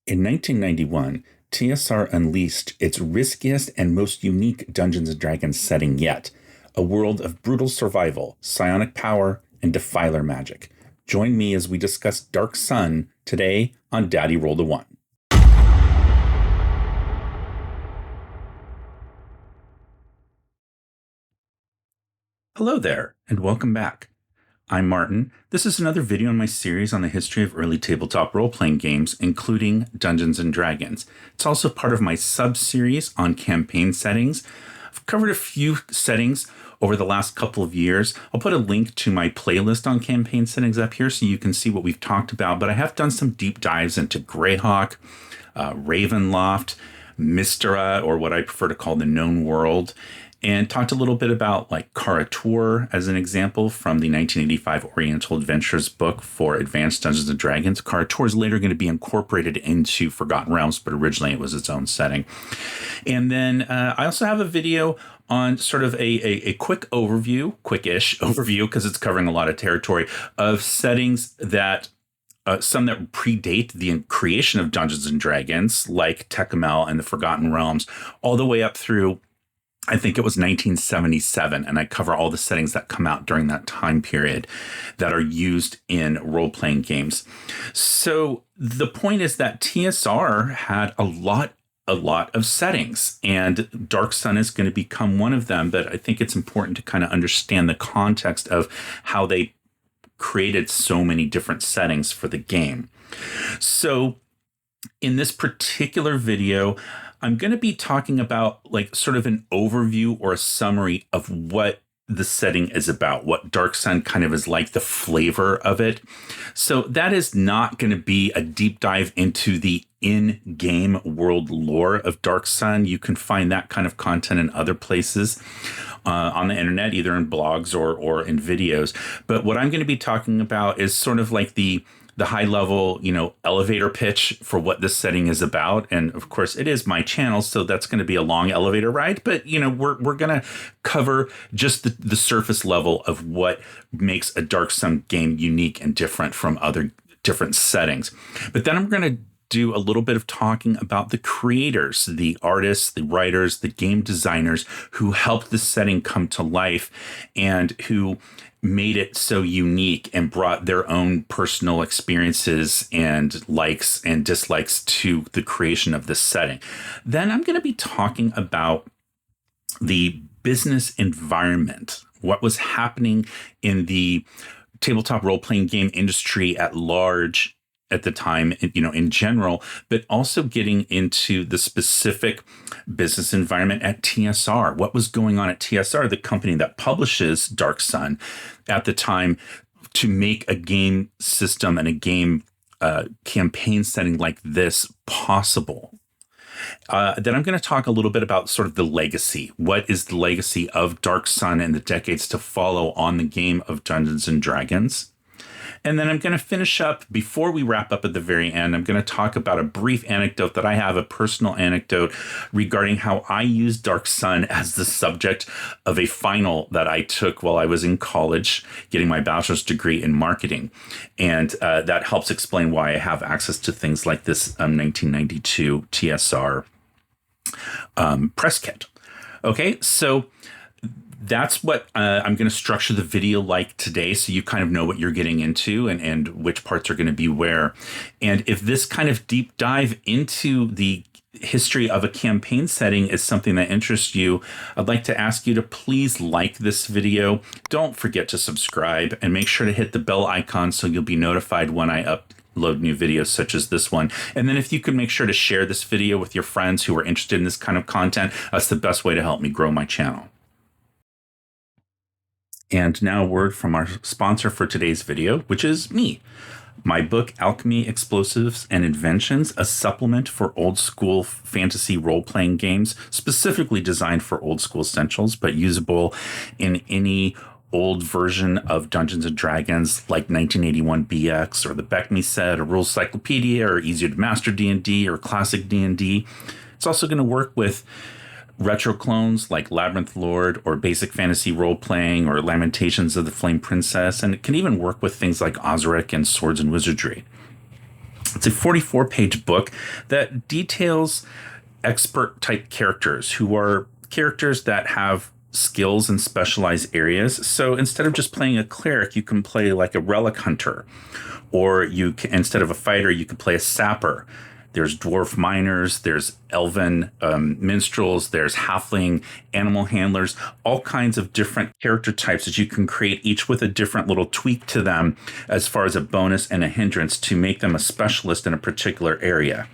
In 1991, TSR unleashed its riskiest and most unique Dungeons & Dragons setting yet, a world of brutal survival, psionic power, and defiler magic. Join me as we discuss Dark Sun today on Daddy Rolled a One. Hello there, and welcome back. I'm Martin. This is another video in my series on the history of early tabletop role-playing games, including Dungeons & Dragons. It's also part of my sub-series on campaign settings. I've covered a few settings over the last couple of years. I'll put a link to my playlist on campaign settings up here so you can see what we've talked about, but I have done some deep dives into Greyhawk, Ravenloft, Mystera, or what I prefer to call the known world, and talked a little bit about like Kara-Tur as an example from the 1985 Oriental Adventures book for Advanced Dungeons & Dragons. Kara-Tur is later going to be incorporated into Forgotten Realms, but originally it was its own setting. And then I also have a video on sort of a quick overview, quickish overview, because it's covering a lot of territory, of settings that some that predate the creation of Dungeons & Dragons, like Tecumel and the Forgotten Realms, all the way up through, I think it was 1977, and I cover all the settings that come out during that time period that are used in role-playing games. So the point is that TSR had a lot of settings, and Dark Sun is going to become one of them, but I think it's important to kind of understand the context of how they created so many different settings for the game. So in this particular video, I'm going to be talking about like sort of an overview or a summary of what the setting is about, what Dark Sun kind of is like, the flavor of it. So that is not going to be a deep dive into the in-game world lore of Dark Sun. You can find that kind of content in other places on the internet, either in blogs or in videos. But what I'm going to be talking about is sort of like the high level, elevator pitch for what this setting is about. And of course it is my channel, so that's going to be a long elevator ride, but we're going to cover just the surface level of what makes a Dark Sun game unique and different from other different settings. But then I'm going to do a little bit of talking about the creators, the artists, the writers, the game designers who helped this setting come to life and who made it so unique and brought their own personal experiences and likes and dislikes to the creation of this setting. Then I'm going to be talking about the business environment, what was happening in the tabletop role-playing game industry at large at the time, in general, but also getting into the specific business environment at TSR. What was going on at TSR, the company that publishes Dark Sun at the time, to make a game system and a game campaign setting like this possible. Then I'm going to talk a little bit about sort of the legacy. What is the legacy of Dark Sun in the decades to follow on the game of Dungeons & Dragons? And then I'm going to finish up, before we wrap up at the very end, I'm going to talk about a brief anecdote that I have, a personal anecdote regarding how I used Dark Sun as the subject of a final that I took while I was in college, getting my bachelor's degree in marketing. And that helps explain why I have access to things like this 1992 TSR press kit. Okay, so that's what I'm going to structure the video like today, so you kind of know what you're getting into and which parts are going to be where. And if this kind of deep dive into the history of a campaign setting is something that interests you, I'd like to ask you to please like this video. Don't forget to subscribe and make sure to hit the bell icon so you'll be notified when I upload new videos such as this one. And then if you could make sure to share this video with your friends who are interested in this kind of content, that's the best way to help me grow my channel. And now a word from our sponsor for today's video, which is me. My book, Alchemy, Explosives, and Inventions, a supplement for old school fantasy role-playing games, specifically designed for old school essentials, but usable in any old version of Dungeons & Dragons like 1981 BX or the Beckme set or Rules Cyclopedia or Easier to Master D&D or Classic D&D. It's also going to work with retro clones like Labyrinth Lord or basic fantasy role-playing or Lamentations of the Flame Princess, and it can even work with things like Ozric and Swords and Wizardry. It's a 44-page book that details expert type characters who are characters that have skills in specialized areas. So instead of just playing a cleric, you can play like a relic hunter, or instead of a fighter, you can play a sapper. There's dwarf miners, there's elven minstrels, there's halfling animal handlers, all kinds of different character types that you can create, each with a different little tweak to them as far as a bonus and a hindrance to make them a specialist in a particular area.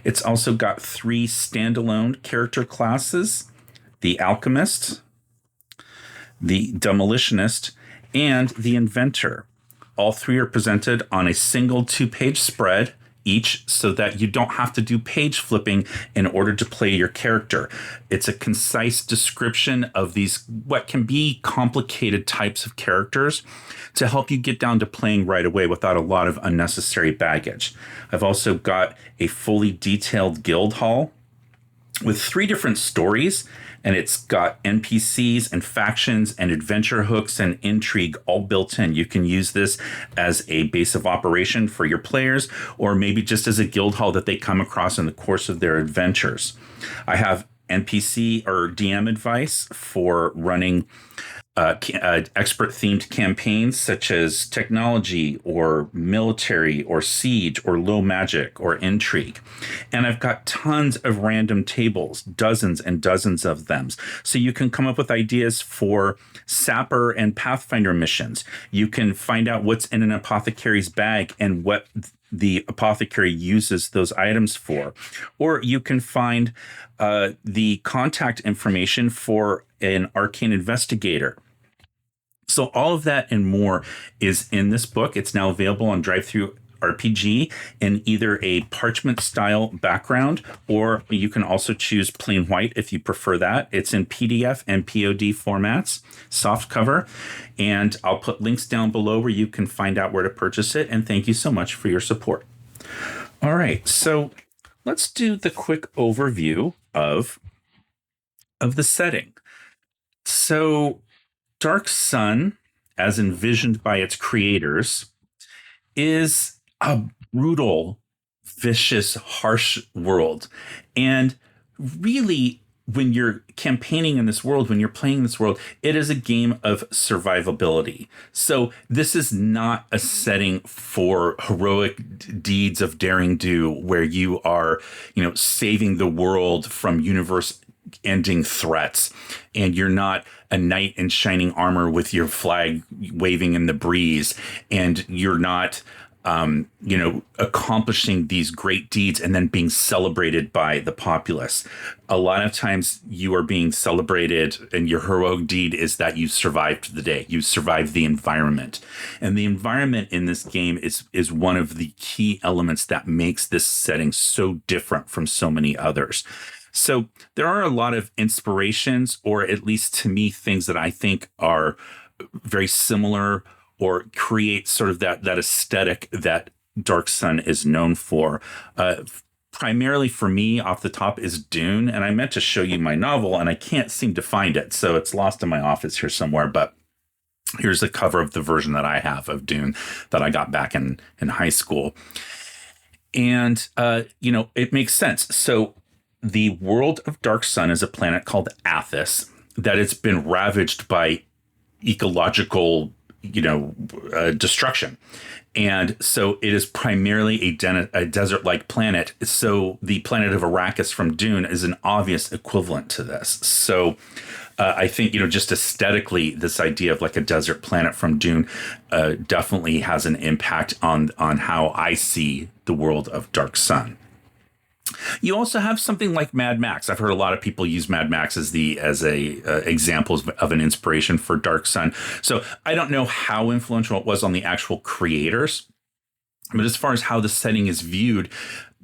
It's also got 3 standalone character classes: the alchemist, the demolitionist, and the inventor. All 3 are presented on a single 2-page spread each, so that you don't have to do page flipping in order to play your character. It's a concise description of these, what can be complicated types of characters, to help you get down to playing right away without a lot of unnecessary baggage. I've also got a fully detailed guild hall with 3 different stories, and it's got NPCs and factions and adventure hooks and intrigue all built in. You can use this as a base of operation for your players, or maybe just as a guild hall that they come across in the course of their adventures. I have NPC or DM advice for running expert themed campaigns such as technology or military or siege or low magic or intrigue. And I've got tons of random tables, dozens and dozens of them. So you can come up with ideas for Sapper and Pathfinder missions. You can find out what's in an apothecary's bag and what the apothecary uses those items for. Or you can find the contact information for an arcane investigator. So all of that and more is in this book. It's now available on Drive-Thru RPG in either a parchment style background, or you can also choose plain white if you prefer that. It's in PDF and POD formats, soft cover, and I'll put links down below where you can find out where to purchase it. And thank you so much for your support. All right, so let's do the quick overview of the setting. So Dark Sun, as envisioned by its creators, is a brutal, vicious, harsh world. And really, when you're campaigning in this world, when you're playing this world, it is a game of survivability. So this is not a setting for heroic deeds of daring do, where you are, saving the world from universe ending threats, and you're not a knight in shining armor with your flag waving in the breeze, and you're not accomplishing these great deeds and then being celebrated by the populace. A lot of times you are being celebrated, and your heroic deed is that you survived the day. You survived the environment. And the environment in this game is one of the key elements that makes this setting so different from so many others. So there are a lot of inspirations, or at least to me, things that I think are very similar or create sort of that aesthetic that Dark Sun is known for. Primarily for me, off the top, is Dune. And I meant to show you my novel, and I can't seem to find it. So it's lost in my office here somewhere. But here's the cover of the version that I have of Dune that I got back in high school. And, it makes sense. So the world of Dark Sun is a planet called Athas that has been ravaged by ecological, destruction. And so it is primarily a desert-like planet. So the planet of Arrakis from Dune is an obvious equivalent to this. So I think, just aesthetically, this idea of like a desert planet from Dune definitely has an impact on how I see the world of Dark Sun. You also have something like Mad Max. I've heard a lot of people use Mad Max as examples of an inspiration for Dark Sun. So I don't know how influential it was on the actual creators, but as far as how the setting is viewed,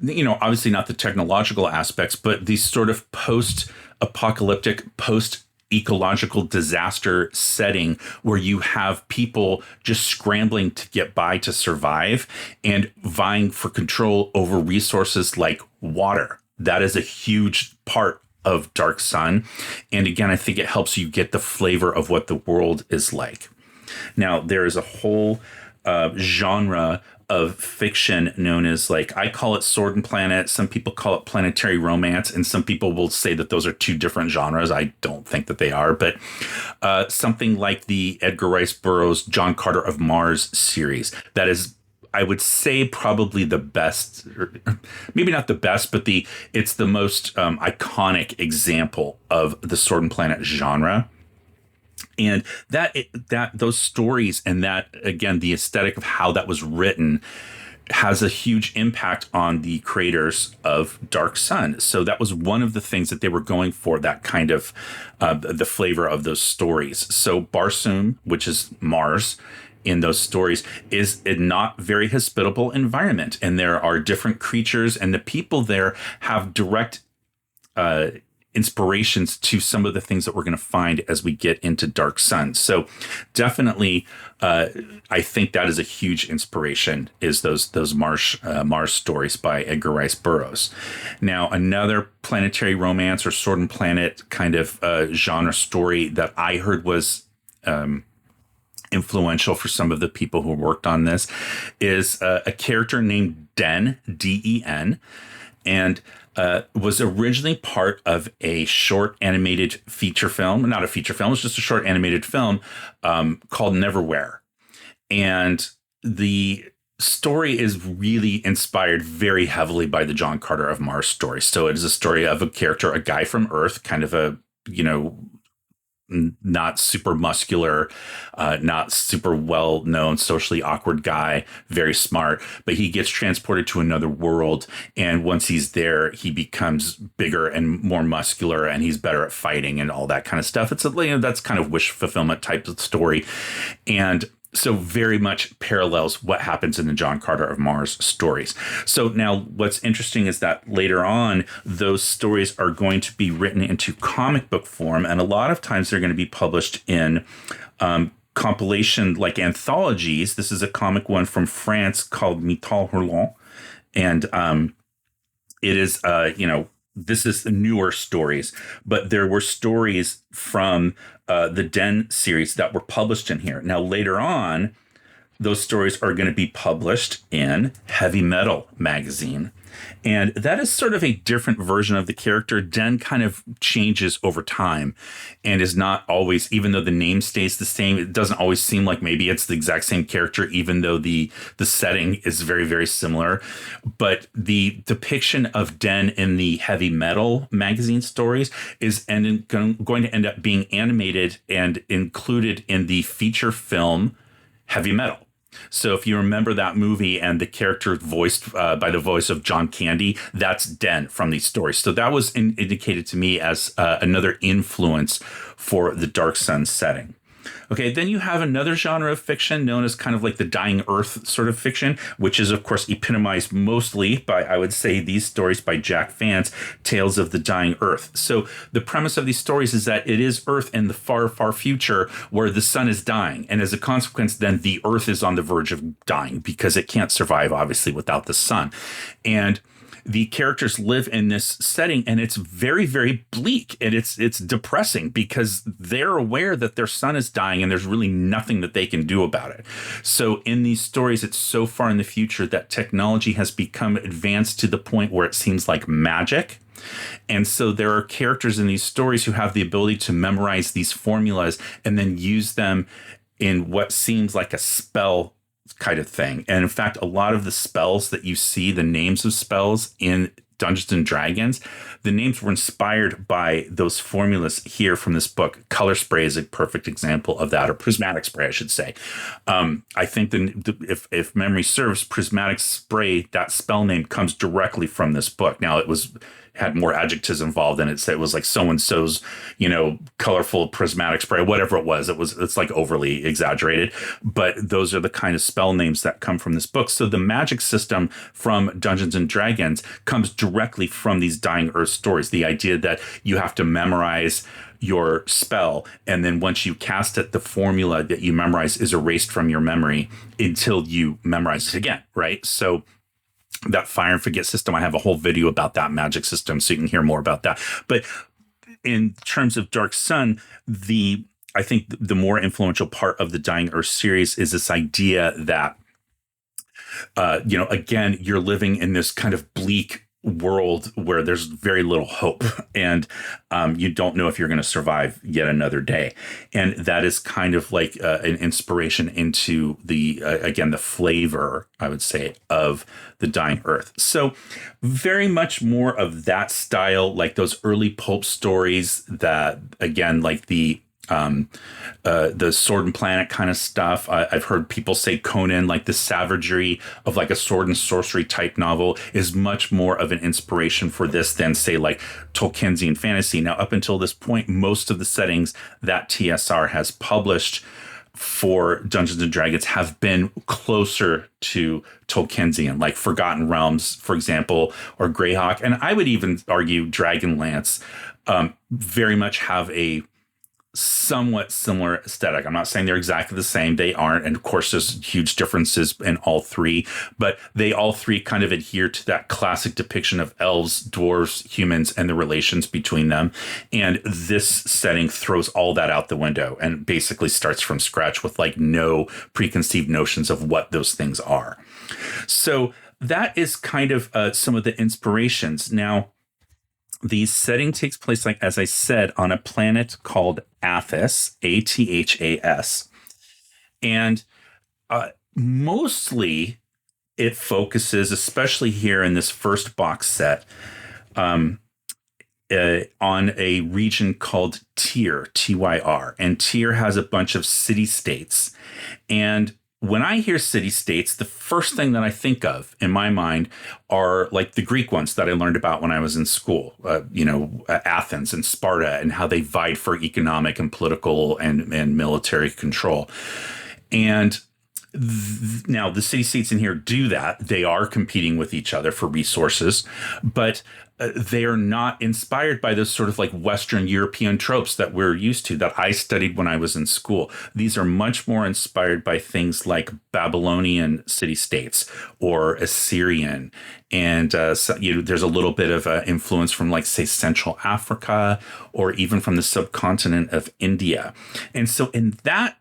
obviously not the technological aspects, but these sort of post-apocalyptic, ecological disaster setting where you have people just scrambling to get by to survive and vying for control over resources like water. That is a huge part of Dark Sun. And again, I think it helps you get the flavor of what the world is like. Now, there is a whole genre of fiction known as, like, I call it Sword and Planet. Some people call it planetary romance, and some people will say that those are two different genres. I don't think that they are, but something like the Edgar Rice Burroughs John Carter of Mars series. That is, I would say, probably the best, or maybe not the best, but it's the most iconic example of the Sword and Planet genre. And that those stories, and that, again, the aesthetic of how that was written has a huge impact on the creators of Dark Sun. So that was one of the things that they were going for, that kind of the flavor of those stories. So Barsoom, which is Mars in those stories, is a not very hospitable environment. And there are different creatures, and the people there have direct inspirations to some of the things that we're going to find as we get into Dark Sun. So definitely, I think that is a huge inspiration, is those Mars stories by Edgar Rice Burroughs. Now, another planetary romance or Sword and Planet kind of genre story that I heard was influential for some of the people who worked on this is a character named Den, D-E-N, and was originally part of a short animated feature film. Not a feature film, it's just a short animated film called Neverwhere. And the story is really inspired very heavily by the John Carter of Mars story. So it is a story of a character, a guy from Earth, kind of a, not super muscular, not super well-known, socially awkward guy, very smart, but he gets transported to another world. And once he's there, he becomes bigger and more muscular, and he's better at fighting and all that kind of stuff. It's that's kind of wish fulfillment type of story. And so very much parallels what happens in the John Carter of Mars stories. So now what's interesting is that later on, those stories are going to be written into comic book form. And a lot of times they're going to be published in compilation, like anthologies. This is a comic one from France called Métal Hurlant. And it is, this is the newer stories, but there were stories from the Den series that were published in here. Now, later on, those stories are going to be published in Heavy Metal magazine. And that is sort of a different version of the character. Den kind of changes over time and is not always, even though the name stays the same, it doesn't always seem like maybe it's the exact same character, even though the setting is very, very similar. But the depiction of Den in the Heavy Metal magazine stories is going to end up being animated and included in the feature film Heavy Metal. So if you remember that movie and the character voiced by the voice of John Candy, that's Den from these stories. So that was indicated to me as another influence for the Dark Sun setting. Okay, then you have another genre of fiction known as kind of like the Dying Earth sort of fiction, which is, of course, epitomized mostly by, I would say, these stories by Jack Vance, Tales of the Dying Earth. So the premise of these stories is that it is Earth in the far, far future where the sun is dying. And as a consequence, then the Earth is on the verge of dying because it can't survive, obviously, without the sun. And the characters live in this setting, and it's very, very bleak, and it's depressing because they're aware that their son is dying and there's really nothing that they can do about it. So in these stories, it's so far in the future that technology has become advanced to the point where it seems like magic. And so there are characters in these stories who have the ability to memorize these formulas and then use them in what seems like a spell kind of thing. And in fact, a lot of the spells that you see, the names of spells in Dungeons and Dragons, the names were inspired by those formulas here from this book. Color spray is a perfect example of that, or prismatic spray, I should say. I think if memory serves, prismatic spray, that spell name comes directly from this book. Now, it had more adjectives involved in it. So it was like so-and-so's, colorful prismatic spray, whatever it was. It's like overly exaggerated, but those are the kind of spell names that come from this book. So the magic system from Dungeons and Dragons comes directly from these Dying Earth stories. The idea that you have to memorize your spell, and then once you cast it, the formula that you memorize is erased from your memory until you memorize it again, right? So that fire and forget system, I have a whole video about that magic system, so you can hear more about that. But in terms of Dark Sun, I think the more influential part of the Dying Earth series is this idea that Again, you're living in this kind of bleak world where there's very little hope, and you don't know if you're going to survive yet another day. And that is kind of like an inspiration into again, the flavor, I would say, of the Dying Earth. So very much more of that style, like those early pulp stories that, again, like the Sword and Planet kind of stuff. I've heard people say Conan, like the savagery of like a sword and sorcery type novel, is much more of an inspiration for this than, say, like Tolkiensian fantasy. Now, up until this point, most of the settings that TSR has published for Dungeons and Dragons have been closer to Tolkiensian, like Forgotten Realms, for example, or Greyhawk. And I would even argue Dragonlance very much have a somewhat similar aesthetic. I'm not saying they're exactly the same. They aren't. And of course, there's huge differences in all three, but they all three kind of adhere to that classic depiction of elves, dwarves, humans, and the relations between them. And this setting throws all that out the window and basically starts from scratch with like no preconceived notions of what those things are. So that is kind of some of the inspirations. Now, the setting takes place, like as I said, on a planet called Athas, Athas, and mostly it focuses, especially here in this first box set, on a region called Tyr, Tyr, and Tyr has a bunch of city-states. And when I hear city-states, the first thing that I think of in my mind are like the Greek ones that I learned about when I was in school, Athens and Sparta, and how they vied for economic and political and military control. And now the city-states in here do that. They are competing with each other for resources, but they are not inspired by those sort of like Western European tropes that we're used to, that I studied when I was in school. These are much more inspired by things like Babylonian city-states or Assyrian. And there's a little bit of influence from, like, say, Central Africa, or even from the subcontinent of India. And so in that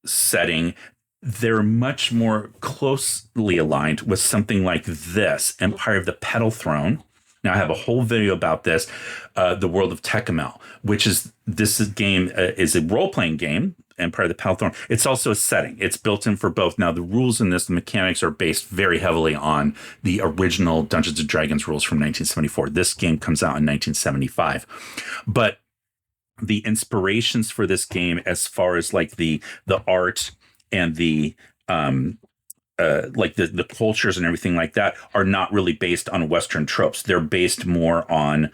setting, they're much more closely aligned with something like this, Empire of the Petal Throne. Now, I have a whole video about this, the World of Tecumseh, which is, this game is a role-playing game, Empire of the Petal Throne. It's also a setting. It's built in for both. Now, the rules in this, the mechanics, are based very heavily on the original Dungeons & Dragons rules from 1974. This game comes out in 1975. But the inspirations for this game, as far as like the art and the like the cultures and everything like that, are not really based on Western tropes. They're based more on,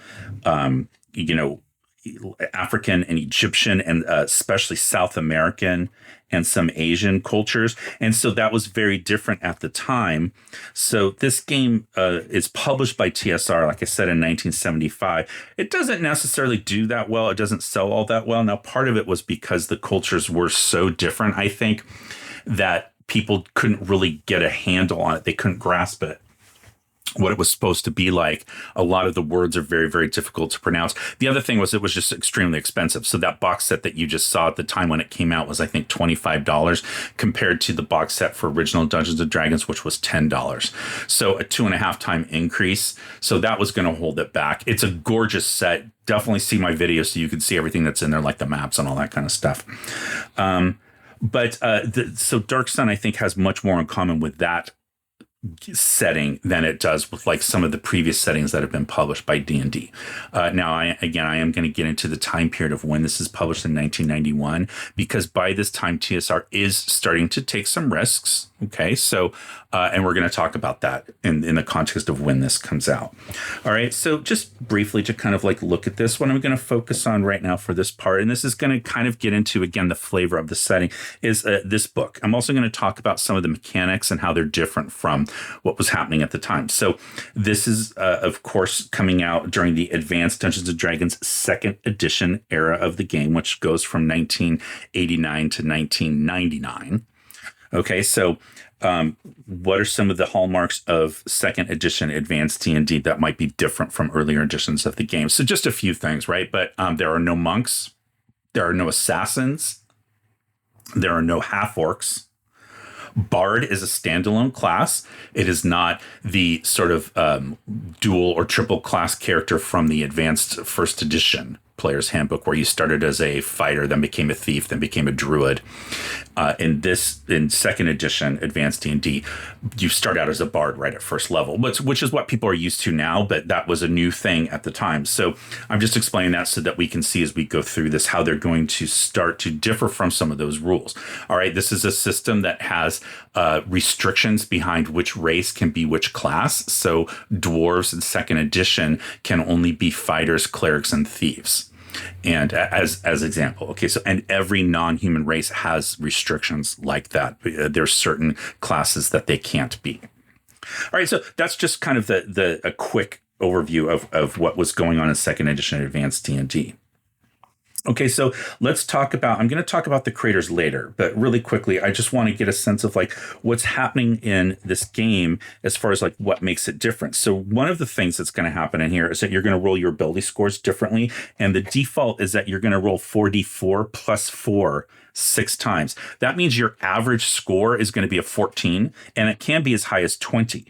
African and Egyptian, and especially South American and some Asian cultures. And so that was very different at the time. So this game is published by TSR, like I said, in 1975. It doesn't necessarily do that well. It doesn't sell all that well. Now, part of it was because the cultures were so different, I think, that people couldn't really get a handle on it. They couldn't grasp it, what it was supposed to be like. A lot of the words are very, very difficult to pronounce. The other thing was, it was just extremely expensive. So that box set that you just saw at the time when it came out was, I think, $25 compared to the box set for original Dungeons and Dragons, which was $10. So a 2.5 time increase. So that was going to hold it back. It's a gorgeous set. Definitely see my video so you can see everything that's in there, like the maps and all that kind of stuff. So Dark Sun, I think, has much more in common with that setting than it does with like some of the previous settings that have been published by D&D. Now, I am going to get into the time period of when this is published in 1991, because by this time TSR is starting to take some risks. Okay, so and we're going to talk about that in the context of when this comes out. All right, so just briefly to kind of like look at this, what I'm going to focus on right now for this part, and this is going to kind of get into, again, the flavor of the setting, is this book. I'm also going to talk about some of the mechanics and how they're different from what was happening at the time. So this is, of course, coming out during the Advanced Dungeons & Dragons 2nd edition era of the game, which goes from 1989 to 1999. Okay, so what are some of the hallmarks of 2nd edition Advanced D&D that might be different from earlier editions of the game? So just a few things, right? But there are no monks, there are no assassins, there are no half-orcs. Bard is a standalone class. It is not the sort of dual or triple class character from the advanced first edition player's handbook, where you started as a fighter, then became a thief, then became a druid. In second edition advanced D&D, you start out as a bard right at first level, which is what people are used to now, but that was a new thing at the time. So I'm just explaining that so that we can see as we go through this how they're going to start to differ from some of those rules. All right, this is a system that has restrictions behind which race can be which class. So dwarves in second edition can only be fighters, clerics, and thieves. And as example, okay, so and every non-human race has restrictions like that. There's certain classes that they can't be. All right, so that's just kind of a quick overview of what was going on in second edition advanced D&D. Okay, so let's talk about, I'm going to talk about the creators later, but really quickly, I just want to get a sense of like what's happening in this game as far as like what makes it different. So one of the things that's going to happen in here is that you're going to roll your ability scores differently. And the default is that you're going to roll 4d4 plus 4 6 times. That means your average score is going to be a 14, and it can be as high as 20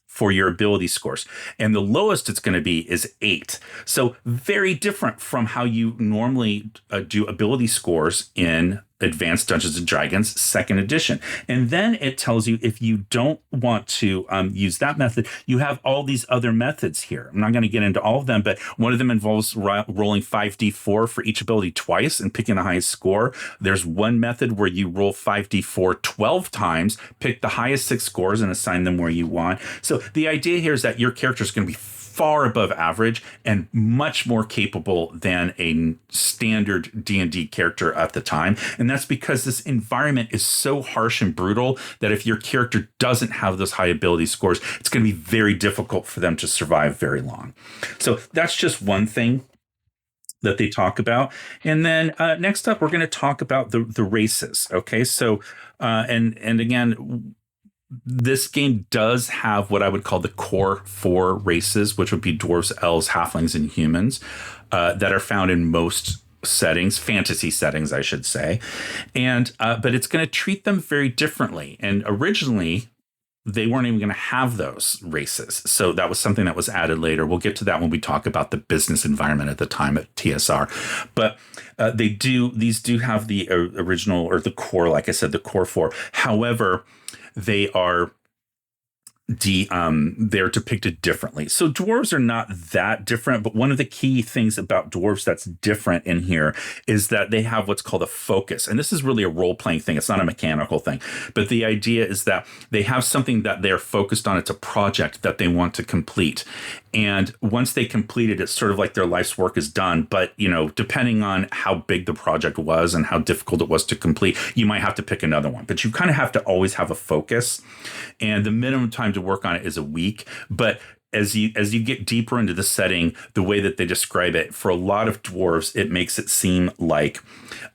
for your ability scores. And the lowest it's going to be is 8. So very different from how you normally do ability scores in Advanced Dungeons & Dragons 2nd edition. And then it tells you if you don't want to use that method, you have all these other methods here. I'm not going to get into all of them, but one of them involves rolling 5d4 for each ability twice and picking the highest score. There's one method where you roll 5d4 12 times, pick the highest 6 scores and assign them where you want. So the idea here is that your character is going to be far above average and much more capable than a standard D&D character at the time. And that's because this environment is so harsh and brutal that if your character doesn't have those high ability scores, it's going to be very difficult for them to survive very long. So that's just one thing that they talk about. And then next up, we're going to talk about the races. Okay, so and again, this game does have what I would call the core 4 races, which would be dwarves, elves, halflings, and humans, that are found in most settings, fantasy settings, I should say. And but it's going to treat them very differently. And originally, they weren't even going to have those races. So that was something that was added later. We'll get to that when we talk about the business environment at the time at TSR. But these do have the original or the core, like I said, the core 4. However, they are they're depicted differently. So dwarves are not that different, but one of the key things about dwarves that's different in here is that they have what's called a focus. And this is really a role-playing thing. It's not a mechanical thing. But the idea is that they have something that they're focused on. It's a project that they want to complete. And once they complete it, it's sort of like their life's work is done. But, you know, depending on how big the project was and how difficult it was to complete, you might have to pick another one. But you kind of have to always have a focus. And the minimum time to work on it is a week. But as you get deeper into the setting, the way that they describe it, for a lot of dwarves, it makes it seem like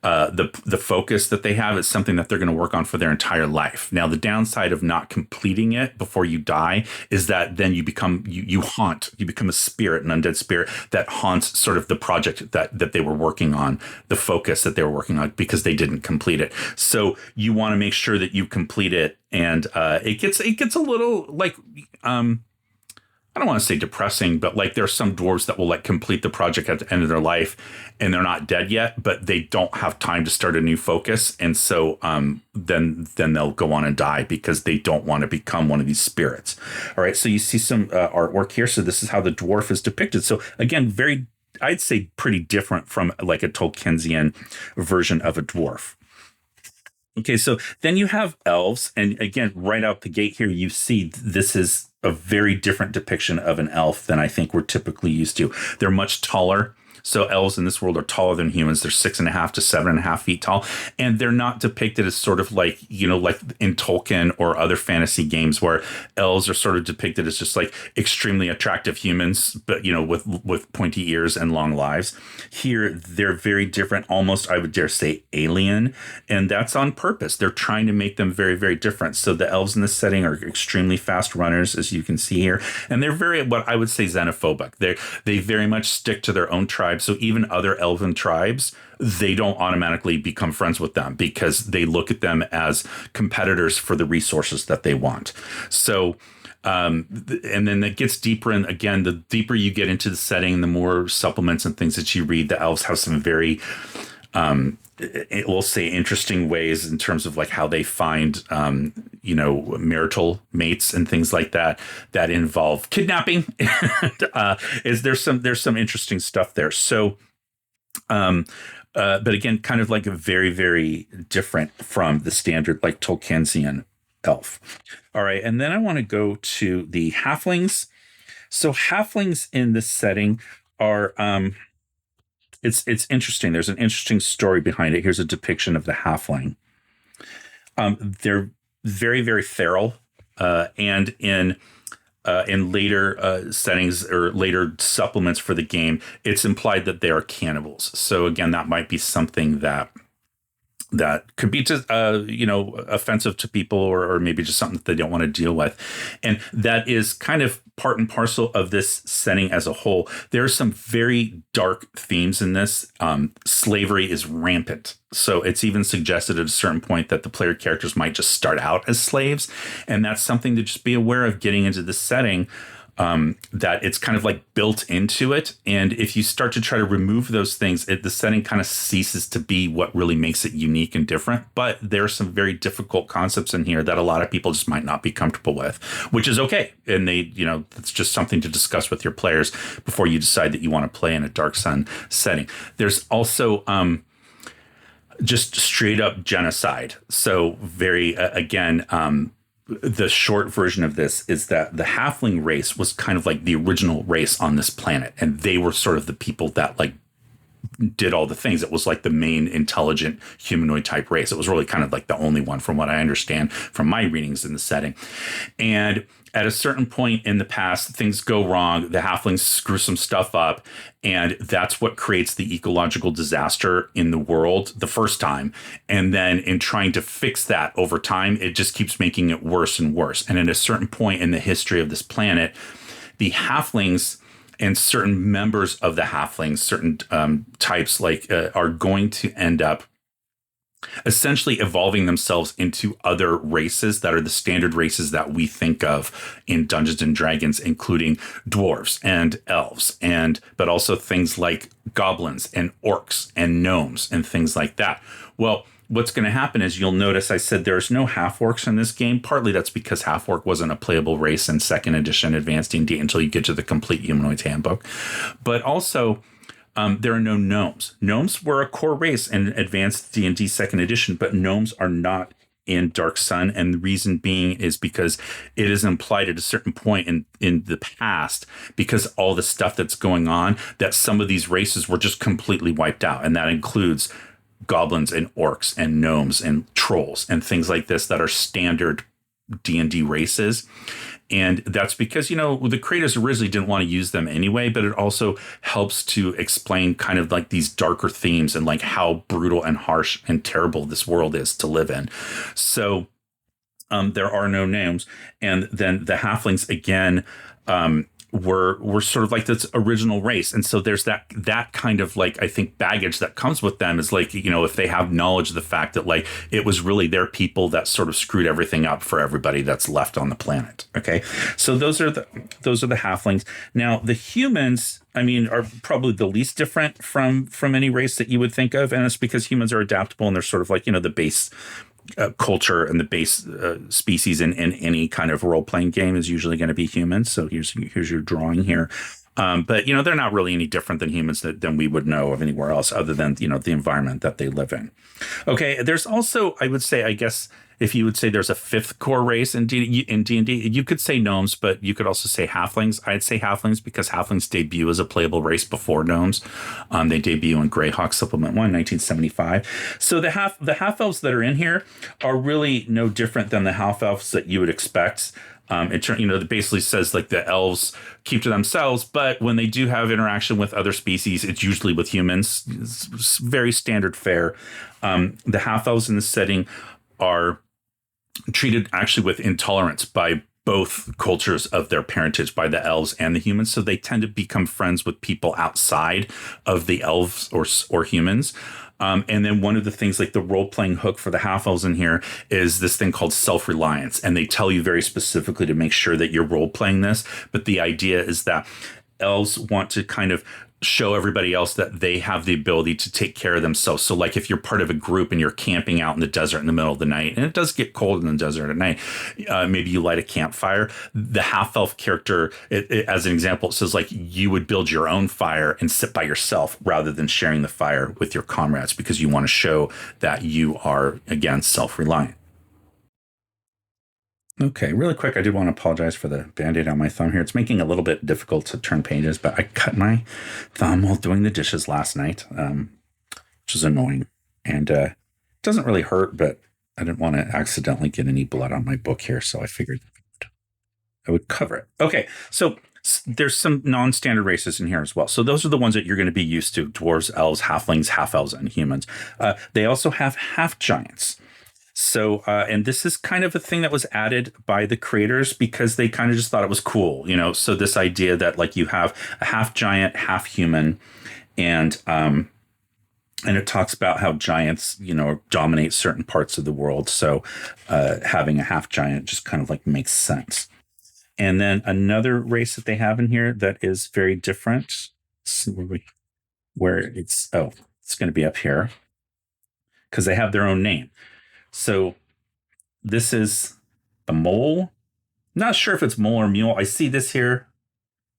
the focus that they have is something that they're going to work on for their entire life. Now, the downside of not completing it before you die is that then you become a spirit, an undead spirit that haunts sort of the project that they were working on, the focus that they were working on, because they didn't complete it. So you want to make sure that you complete it, and it gets a little like I don't want to say depressing, but like there's some dwarves that will like complete the project at the end of their life and they're not dead yet, but they don't have time to start a new focus. And so then they'll go on and die because they don't want to become one of these spirits. All right. So you see some artwork here. So this is how the dwarf is depicted. So again, I'd say pretty different from like a Tolkiensian version of a dwarf. Okay, so then you have elves. And again, right out the gate here, you see this is a very different depiction of an elf than I think we're typically used to. They're much taller. So elves in this world are taller than humans. They're 6.5 to 7.5 feet tall. And they're not depicted as sort of like, you know, like in Tolkien or other fantasy games where elves are sort of depicted as just like extremely attractive humans, but, you know, with pointy ears and long lives. Here, they're very different, almost, I would dare say, alien. And that's on purpose. They're trying to make them very, very different. So the elves in this setting are extremely fast runners, as you can see here. And they're very, what I would say, xenophobic. They very much stick to their own tribe. tribe. So even other elven tribes, they don't automatically become friends with them because they look at them as competitors for the resources that they want. So, and then it gets deeper. And again, the deeper you get into the setting, the more supplements and things that you read, the elves have some very, we'll say, interesting ways in terms of like how they find, marital mates and things like that involve kidnapping. There's some interesting stuff there. So, but again, kind of like a very, very different from the standard like Tolkiensian elf. All right. And then I want to go to the halflings. So halflings in this setting are, it's interesting. There's an interesting story behind it. Here's a depiction of the halfling. They're very, very feral. And in later settings or later supplements for the game, it's implied that they are cannibals. So again, that might be something that could be just, offensive to people or maybe just something that they don't want to deal with. And that is kind of part and parcel of this setting as a whole. There are some very dark themes in this. Slavery is rampant. So it's even suggested at a certain point that the player characters might just start out as slaves. And that's something to just be aware of getting into the setting. That it's kind of like built into it. And if you start to try to remove those things, the setting kind of ceases to be what really makes it unique and different. But there are some very difficult concepts in here that a lot of people just might not be comfortable with, which is okay. And it's just something to discuss with your players before you decide that you want to play in a Dark Sun setting. There's also, just straight up genocide. So very, the short version of this is that the halfling race was kind of like the original race on this planet. And they were sort of the people that like did all the things. It was like the main intelligent humanoid type race. It was really kind of like the only one from what I understand from my readings in the setting. And at a certain point in the past, things go wrong. The halflings screw some stuff up. And that's what creates the ecological disaster in the world the first time. And then in trying to fix that over time, it just keeps making it worse and worse. And at a certain point in the history of this planet, the halflings and certain members of the halflings, certain types are going to end up essentially evolving themselves into other races that are the standard races that we think of in Dungeons and Dragons, including dwarves and elves, but also things like goblins and orcs and gnomes and things like that. Well, what's going to happen is you'll notice I said there's no half-orcs in this game. Partly that's because half-orc wasn't a playable race in 2nd edition Advanced D&D until you get to the Complete Humanoids Handbook. But also, there are no gnomes. Gnomes were a core race in Advanced D&D 2nd edition, but gnomes are not in Dark Sun. And the reason being is because it is implied at a certain point in the past, because all the stuff that's going on, that some of these races were just completely wiped out. And that includes goblins and orcs and gnomes and trolls and things like this that are standard D&D races. And that's because, the creators originally didn't want to use them anyway, but it also helps to explain kind of like these darker themes and like how brutal and harsh and terrible this world is to live in. So there are no names. And then the halflings, again, were sort of like this original race. And so there's that kind of like, I think, baggage that comes with them is like, if they have knowledge of the fact that like it was really their people that sort of screwed everything up for everybody that's left on the planet. Okay. So those are the halflings. Now the humans, are probably the least different from any race that you would think of. And it's because humans are adaptable and they're sort of like, the base culture and the base species in any kind of role-playing game is usually going to be humans. So here's your drawing here. But, they're not really any different than humans than we would know of anywhere else other than, the environment that they live in. Okay, there's also, I would say, I guess, if you would say there's a 5th core race in D&D, you could say gnomes, but you could also say halflings. I'd say halflings because halflings debut as a playable race before gnomes. They debut in Greyhawk Supplement 1, 1975. So the half-elves that are in here are really no different than the half-elves that you would expect. It basically says like the elves keep to themselves, but when they do have interaction with other species, it's usually with humans. It's very standard fare. The half-elves in this setting are treated actually with intolerance by both cultures of their parentage by the elves and the humans. So they tend to become friends with people outside of the elves or humans. And then one of the things, like the role-playing hook for the half-elves in here, is this thing called self-reliance. And they tell you very specifically to make sure that you're role-playing this. But the idea is that elves want to kind of show everybody else that they have the ability to take care of themselves. So like if you're part of a group and you're camping out in the desert in the middle of the night, and it does get cold in the desert at night, maybe you light a campfire. The half-elf character, as an example, it says like you would build your own fire and sit by yourself rather than sharing the fire with your comrades, because you want to show that you are, again, self-reliant. Okay, really quick, I did want to apologize for the Band-Aid on my thumb here. It's making it a little bit difficult to turn pages, but I cut my thumb while doing the dishes last night, which is annoying. And it doesn't really hurt, but I didn't want to accidentally get any blood on my book here, so I figured I would cover it. Okay, so there's some non-standard races in here as well. So those are the ones that you're going to be used to: dwarves, elves, halflings, half-elves, and humans. They also have half-giants. So, and this is kind of a thing that was added by the creators because they kind of just thought it was cool, you know? So this idea that like you have a half giant, half human, and it talks about how giants, you know, dominate certain parts of the world. So, having a half giant just kind of like makes sense. And then another race that they have in here that is very different. Let's see where it's going to be up here because they have their own name. So this is the mole. Not sure if it's mole or mule. I see this here,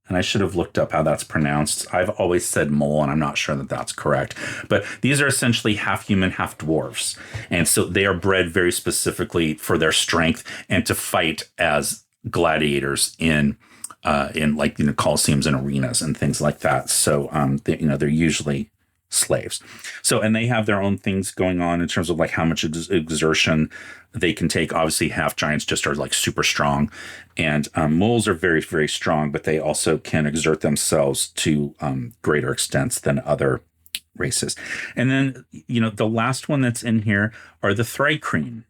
and I should have looked up how that's pronounced. I've always said mole, and I'm not sure that that's correct. But these are essentially half human, half dwarves. And so they are bred very specifically for their strength and to fight as gladiators in like, you know, coliseums and arenas and things like that. So, they're usually slaves. So, and they have their own things going on in terms of like how much exertion they can take. Obviously, half giants just are like super strong, and moles are very, very strong, but they also can exert themselves to greater extents than other races. And then, you know, the last one that's in here are the thri-kreen.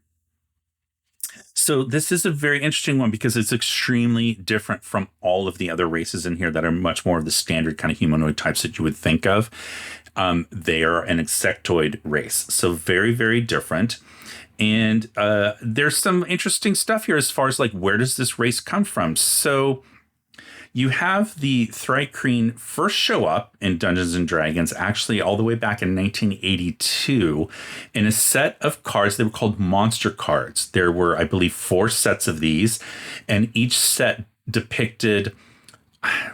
So this is a very interesting one because it's extremely different from all of the other races in here that are much more of the standard kind of humanoid types that you would think of. They are an insectoid race, so very, very different. And there's some interesting stuff here as far as like, where does this race come from? So you have the thri-kreen first show up in Dungeons and Dragons, actually all the way back in 1982, in a set of cards. They were called monster cards. There were, I believe, 4 sets of these, and each set depicted,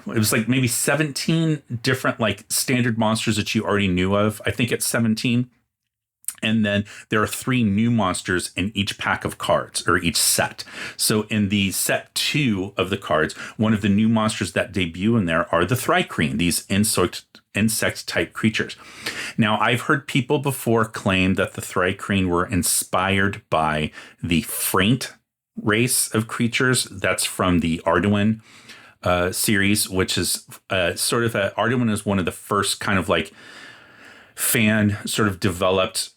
it was like maybe 17 different like standard monsters that you already knew of. I think it's 17. And then there are 3 new monsters in each pack of cards, or each set. So in the set 2 of the cards, one of the new monsters that debut in there are the thri-kreen, these insect type creatures. Now, I've heard people before claim that the thri-kreen were inspired by the Fraint race of creatures. That's from the Arduin series, which is sort of Arduin is one of the first kind of like fan sort of developed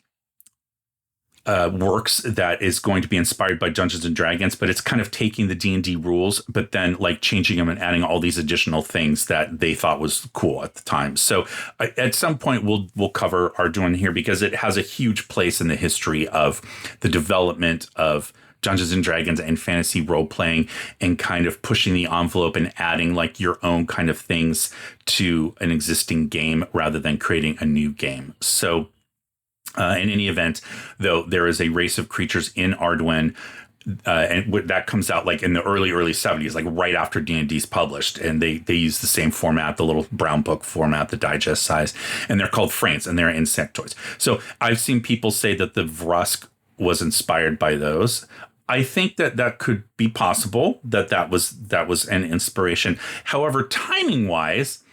works that is going to be inspired by Dungeons and Dragons, but it's kind of taking the D&D rules, but then like changing them and adding all these additional things that they thought was cool at the time. So at some point we'll cover Arduin here because it has a huge place in the history of the development of Dungeons and Dragons and fantasy role playing, and kind of pushing the envelope and adding like your own kind of things to an existing game rather than creating a new game. So in any event, though, there is a race of creatures in Arduin, and that comes out like in the early 70s, like right after D&D's published, and they use the same format, the little brown book format, the digest size, and they're called Fraints, and they're insectoids. So I've seen people say that the Vrosk was inspired by those. I think that could be possible, that was an inspiration. However, timing wise,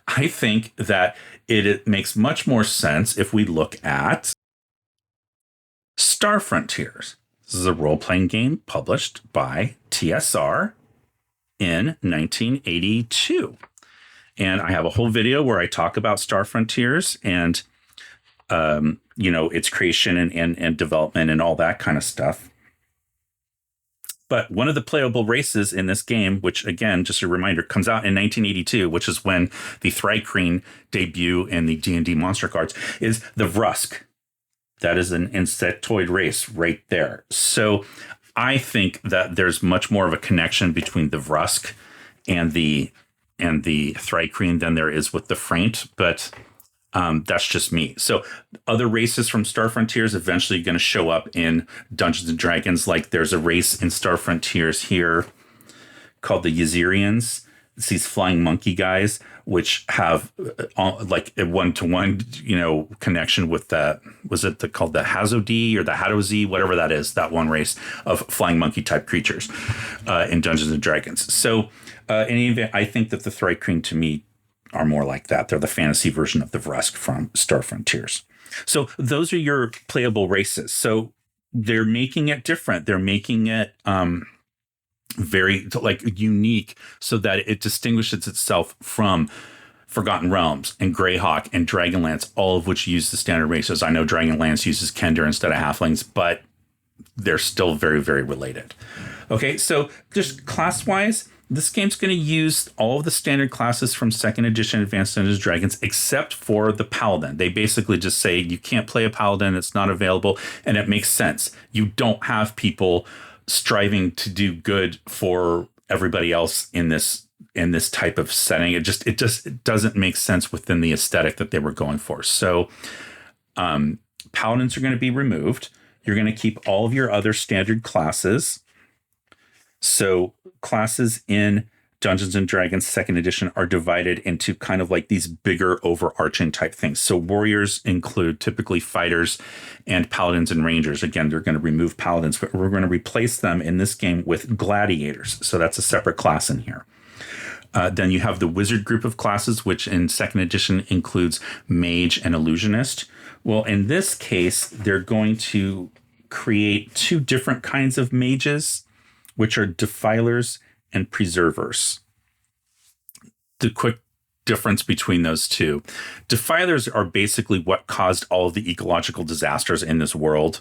I think that it makes much more sense if we look at Star Frontiers. This is a role-playing game published by TSR in 1982. And I have a whole video where I talk about Star Frontiers and, its creation and development and all that kind of stuff. But one of the playable races in this game, which again, just a reminder, comes out in 1982, which is when the Thri-kreen debut in the D&D monster cards, is the Vrusk. That is an insectoid race right there. So I think that there's much more of a connection between the Vrusk and the Thri-kreen than there is with the Fraint, but that's just me. So other races from Star Frontiers eventually going to show up in Dungeons and Dragons. Like there's a race in Star Frontiers here called the Yserians. It's these flying monkey guys, which have like a one-to-one, connection with that. Was it called the Hazodi or the Hadozi, whatever that is, that one race of flying monkey type creatures in Dungeons and Dragons. So in any event, I think that the Thri-kreen to me are more like that. They're the fantasy version of the Vrusk from Star Frontiers. So those are your playable races. So they're making it different. They're making it very unique so that it distinguishes itself from Forgotten Realms and Greyhawk and Dragonlance, all of which use the standard races. I know Dragonlance uses Kender instead of Halflings, but they're still very, very related. Okay, so just class-wise, this game's going to use all of the standard classes from 2nd edition Advanced Dungeons & Dragons, except for the Paladin. They basically just say you can't play a Paladin, it's not available, and it makes sense. You don't have people striving to do good for everybody else in this type of setting. It just doesn't make sense within the aesthetic that they were going for. So Paladins are going to be removed. You're going to keep all of your other standard classes. So classes in Dungeons and Dragons 2nd edition are divided into kind of like these bigger overarching type things. So warriors include typically fighters and paladins and rangers. Again, they're going to remove paladins, but we're going to replace them in this game with gladiators. So that's a separate class in here. Then you have the wizard group of classes, which in 2nd edition includes mage and illusionist. Well, in this case, they're going to create two different kinds of mages, which are defilers and preservers. The quick difference between those two. Defilers are basically what caused all of the ecological disasters in this world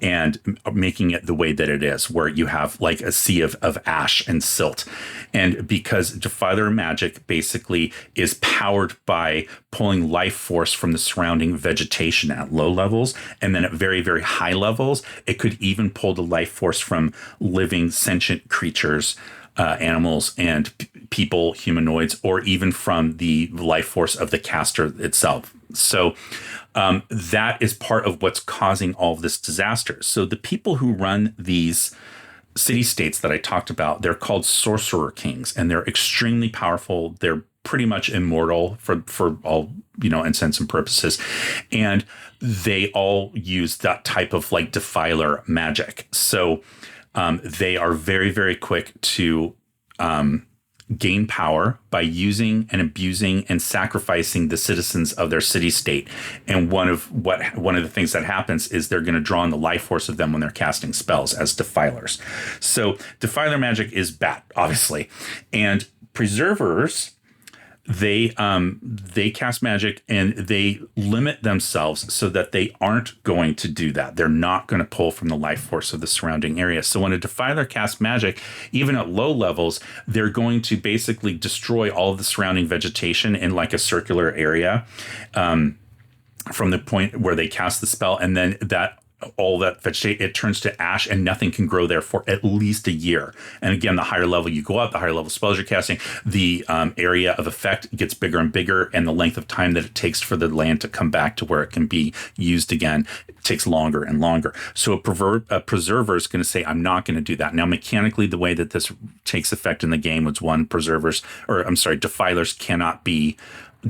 and making it the way that it is, where you have like a sea of ash and silt. And because defiler magic basically is powered by pulling life force from the surrounding vegetation at low levels, and then at very, very high levels, it could even pull the life force from living sentient creatures, animals and people, humanoids, or even from the life force of the caster itself. So that is part of what's causing all of this disaster. So the people who run these city-states that I talked about, they're called sorcerer kings, and they're extremely powerful. They're pretty much immortal for all, intents and purposes. And they all use that type of like defiler magic. So they are very, very quick to gain power by using and abusing and sacrificing the citizens of their city-state. And one of the things that happens is they're going to draw on the life force of them when they're casting spells as defilers. So defiler magic is bad, obviously. And preservers, they cast magic and they limit themselves so that they aren't going to do that. They're not going to pull from the life force of the surrounding area. So when a defiler casts magic, even at low levels, they're going to basically destroy all of the surrounding vegetation in like a circular area from the point where they cast the spell. And then all that vegetation, it turns to ash and nothing can grow there for at least a year. And again, the higher level you go up, the higher level spells you're casting, the area of effect gets bigger and bigger, and the length of time that it takes for the land to come back to where it can be used again takes longer and longer. So a preserver is going to say, I'm not going to do that. Now, mechanically, the way that this takes effect in the game was defilers cannot be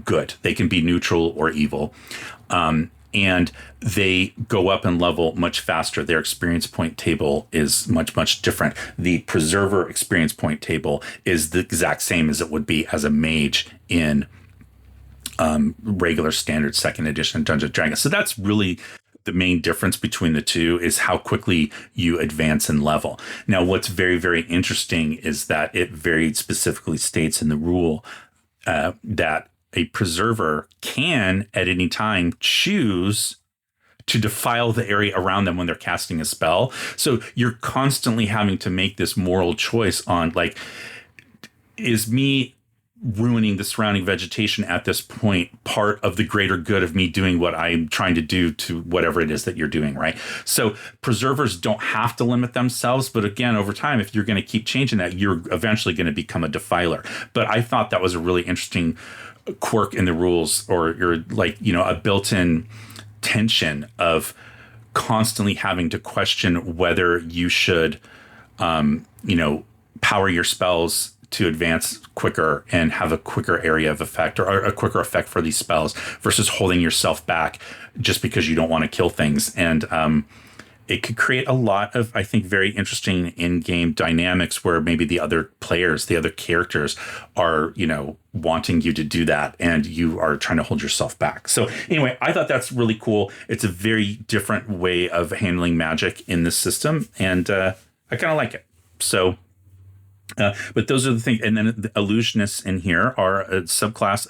good. They can be neutral or evil. And they go up in level much faster. Their experience point table is much, much different. The preserver experience point table is the exact same as it would be as a mage in regular standard 2nd edition Dungeons & Dragons. So that's really the main difference between the two, is how quickly you advance in level. Now, what's very, very interesting is that it very specifically states in the rule that a preserver can at any time choose to defile the area around them when they're casting a spell. So you're constantly having to make this moral choice on, like, is me ruining the surrounding vegetation at this point part of the greater good of me doing what I'm trying to do to whatever it is that you're doing, right? So preservers don't have to limit themselves, but again, over time, if you're going to keep changing that, you're eventually going to become a defiler. But I thought that was a really interesting quirk in the rules, or you're like, a built-in tension of constantly having to question whether you should, power your spells to advance quicker and have a quicker area of effect, or a quicker effect for these spells, versus holding yourself back just because you don't want to kill things. And it could create a lot of, I think, very interesting in-game dynamics where maybe the other players, the other characters are, wanting you to do that, and you are trying to hold yourself back. So anyway, I thought that's really cool. It's a very different way of handling magic in this system, and I kind of like it. So but those are the things. And then the illusionists in here are a subclass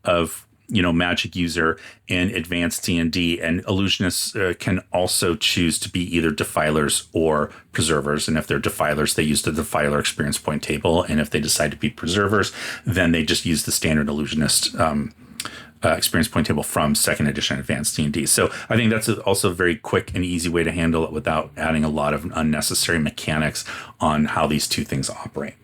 of magic user in advanced D&D, and illusionists can also choose to be either defilers or preservers. And if they're defilers, they use the defiler experience point table, and if they decide to be preservers, then they just use the standard illusionist experience point table from second edition advanced D&D. So I think that's also a very quick and easy way to handle it without adding a lot of unnecessary mechanics on how these two things operate.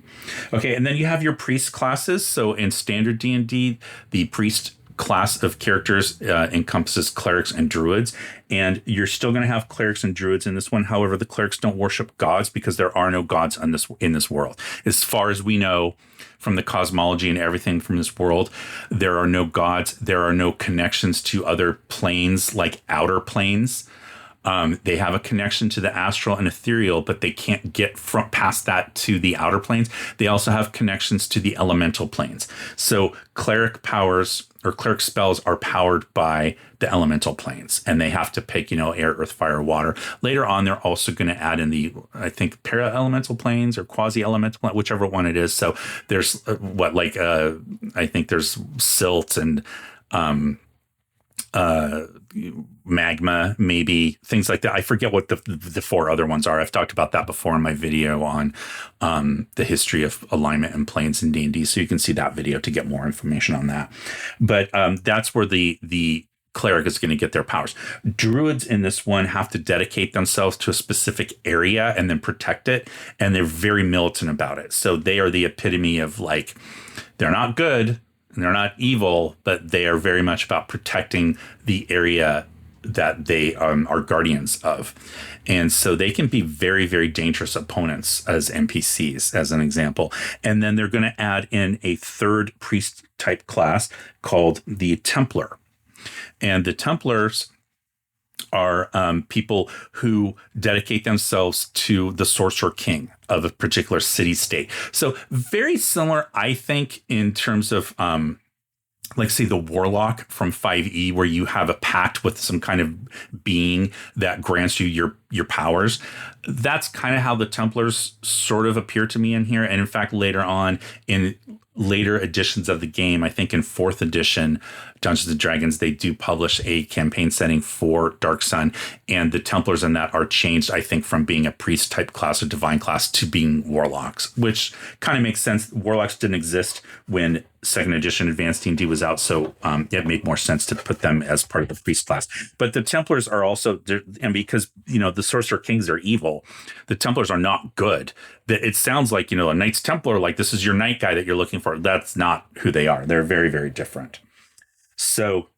Okay, and then you have your priest classes. So in standard D&D, the priest class of characters encompasses clerics and druids, and you're still going to have clerics and druids in this one. However, the clerics don't worship gods because there are no gods in this world. As far as we know, from the cosmology and everything from this world, there are no gods. There are no connections to other planes, like outer planes. They have a connection to the astral and ethereal, but they can't get past that to the outer planes. They also have connections to the elemental planes. So cleric powers or cleric spells are powered by the elemental planes, and they have to pick, air, earth, fire, water. Later on, they're also going to add in the, I think, para-elemental planes or quasi-elemental planes, whichever one it is. So there's I think there's silt and magma, maybe, things like that. I forget what the four other ones are. I've talked about that before in my video on the history of alignment and planes in D&D, so you can see that video to get more information on that. But that's where the cleric is going to get their powers. Druids in this one have to dedicate themselves to a specific area and then protect it, and they're very militant about it. So they are the epitome of, like, they're not good, they're not evil, but they are very much about protecting the area that they are guardians of. And so they can be very, very dangerous opponents as NPCs, as an example. And then they're going to add in a third priest type class called the Templar. And the Templars are people who dedicate themselves to the sorcerer king of a particular city state. So very similar, I think, in terms of like, say, the warlock from 5e, where you have a pact with some kind of being that grants you your powers. That's kind of how the Templars sort of appear to me in here. And in fact, later on in later editions of the game, I think in 4th edition Dungeons and Dragons, they do publish a campaign setting for Dark Sun, and the Templars in that are changed, I think, from being a priest type class or divine class to being warlocks, which kind of makes sense. Warlocks didn't exist when 2nd edition Advanced D&D was out, so it made more sense to put them as part of the priest class. But the Templars are also, and because the Sorcerer Kings are evil, the Templars are not good. It sounds like, a Knights Templar, like this is your knight guy that you're looking for. That's not who they are. They're very, very different. So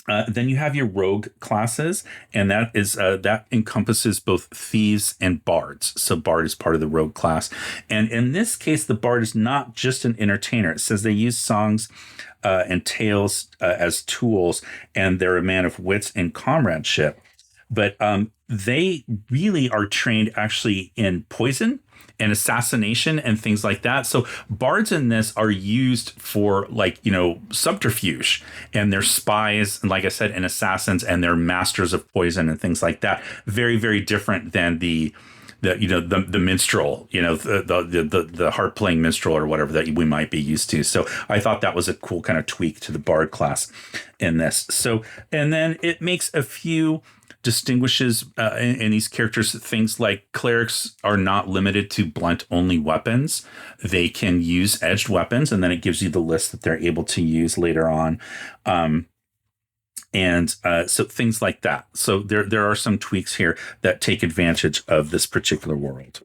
then you have your rogue classes, and that is that encompasses both thieves and bards. So bard is part of the rogue class. And in this case, the bard is not just an entertainer. It says they use songs and tales as tools, and they're a man of wits and comradeship. But they really are trained actually in poison and assassination and things like that. So bards in this are used for, like, subterfuge, and they're spies, and like I said, and assassins, and they're masters of poison and things like that. Very, very different than the the minstrel, the harp playing minstrel or whatever that we might be used to. So I thought that was a cool kind of tweak to the bard class in this. So, and then it makes a few distinguishes in these characters things like clerics are not limited to blunt only weapons. They can use edged weapons, and then it gives you the list that they're able to use later on. So things like that. So there are some tweaks here that take advantage of this particular world.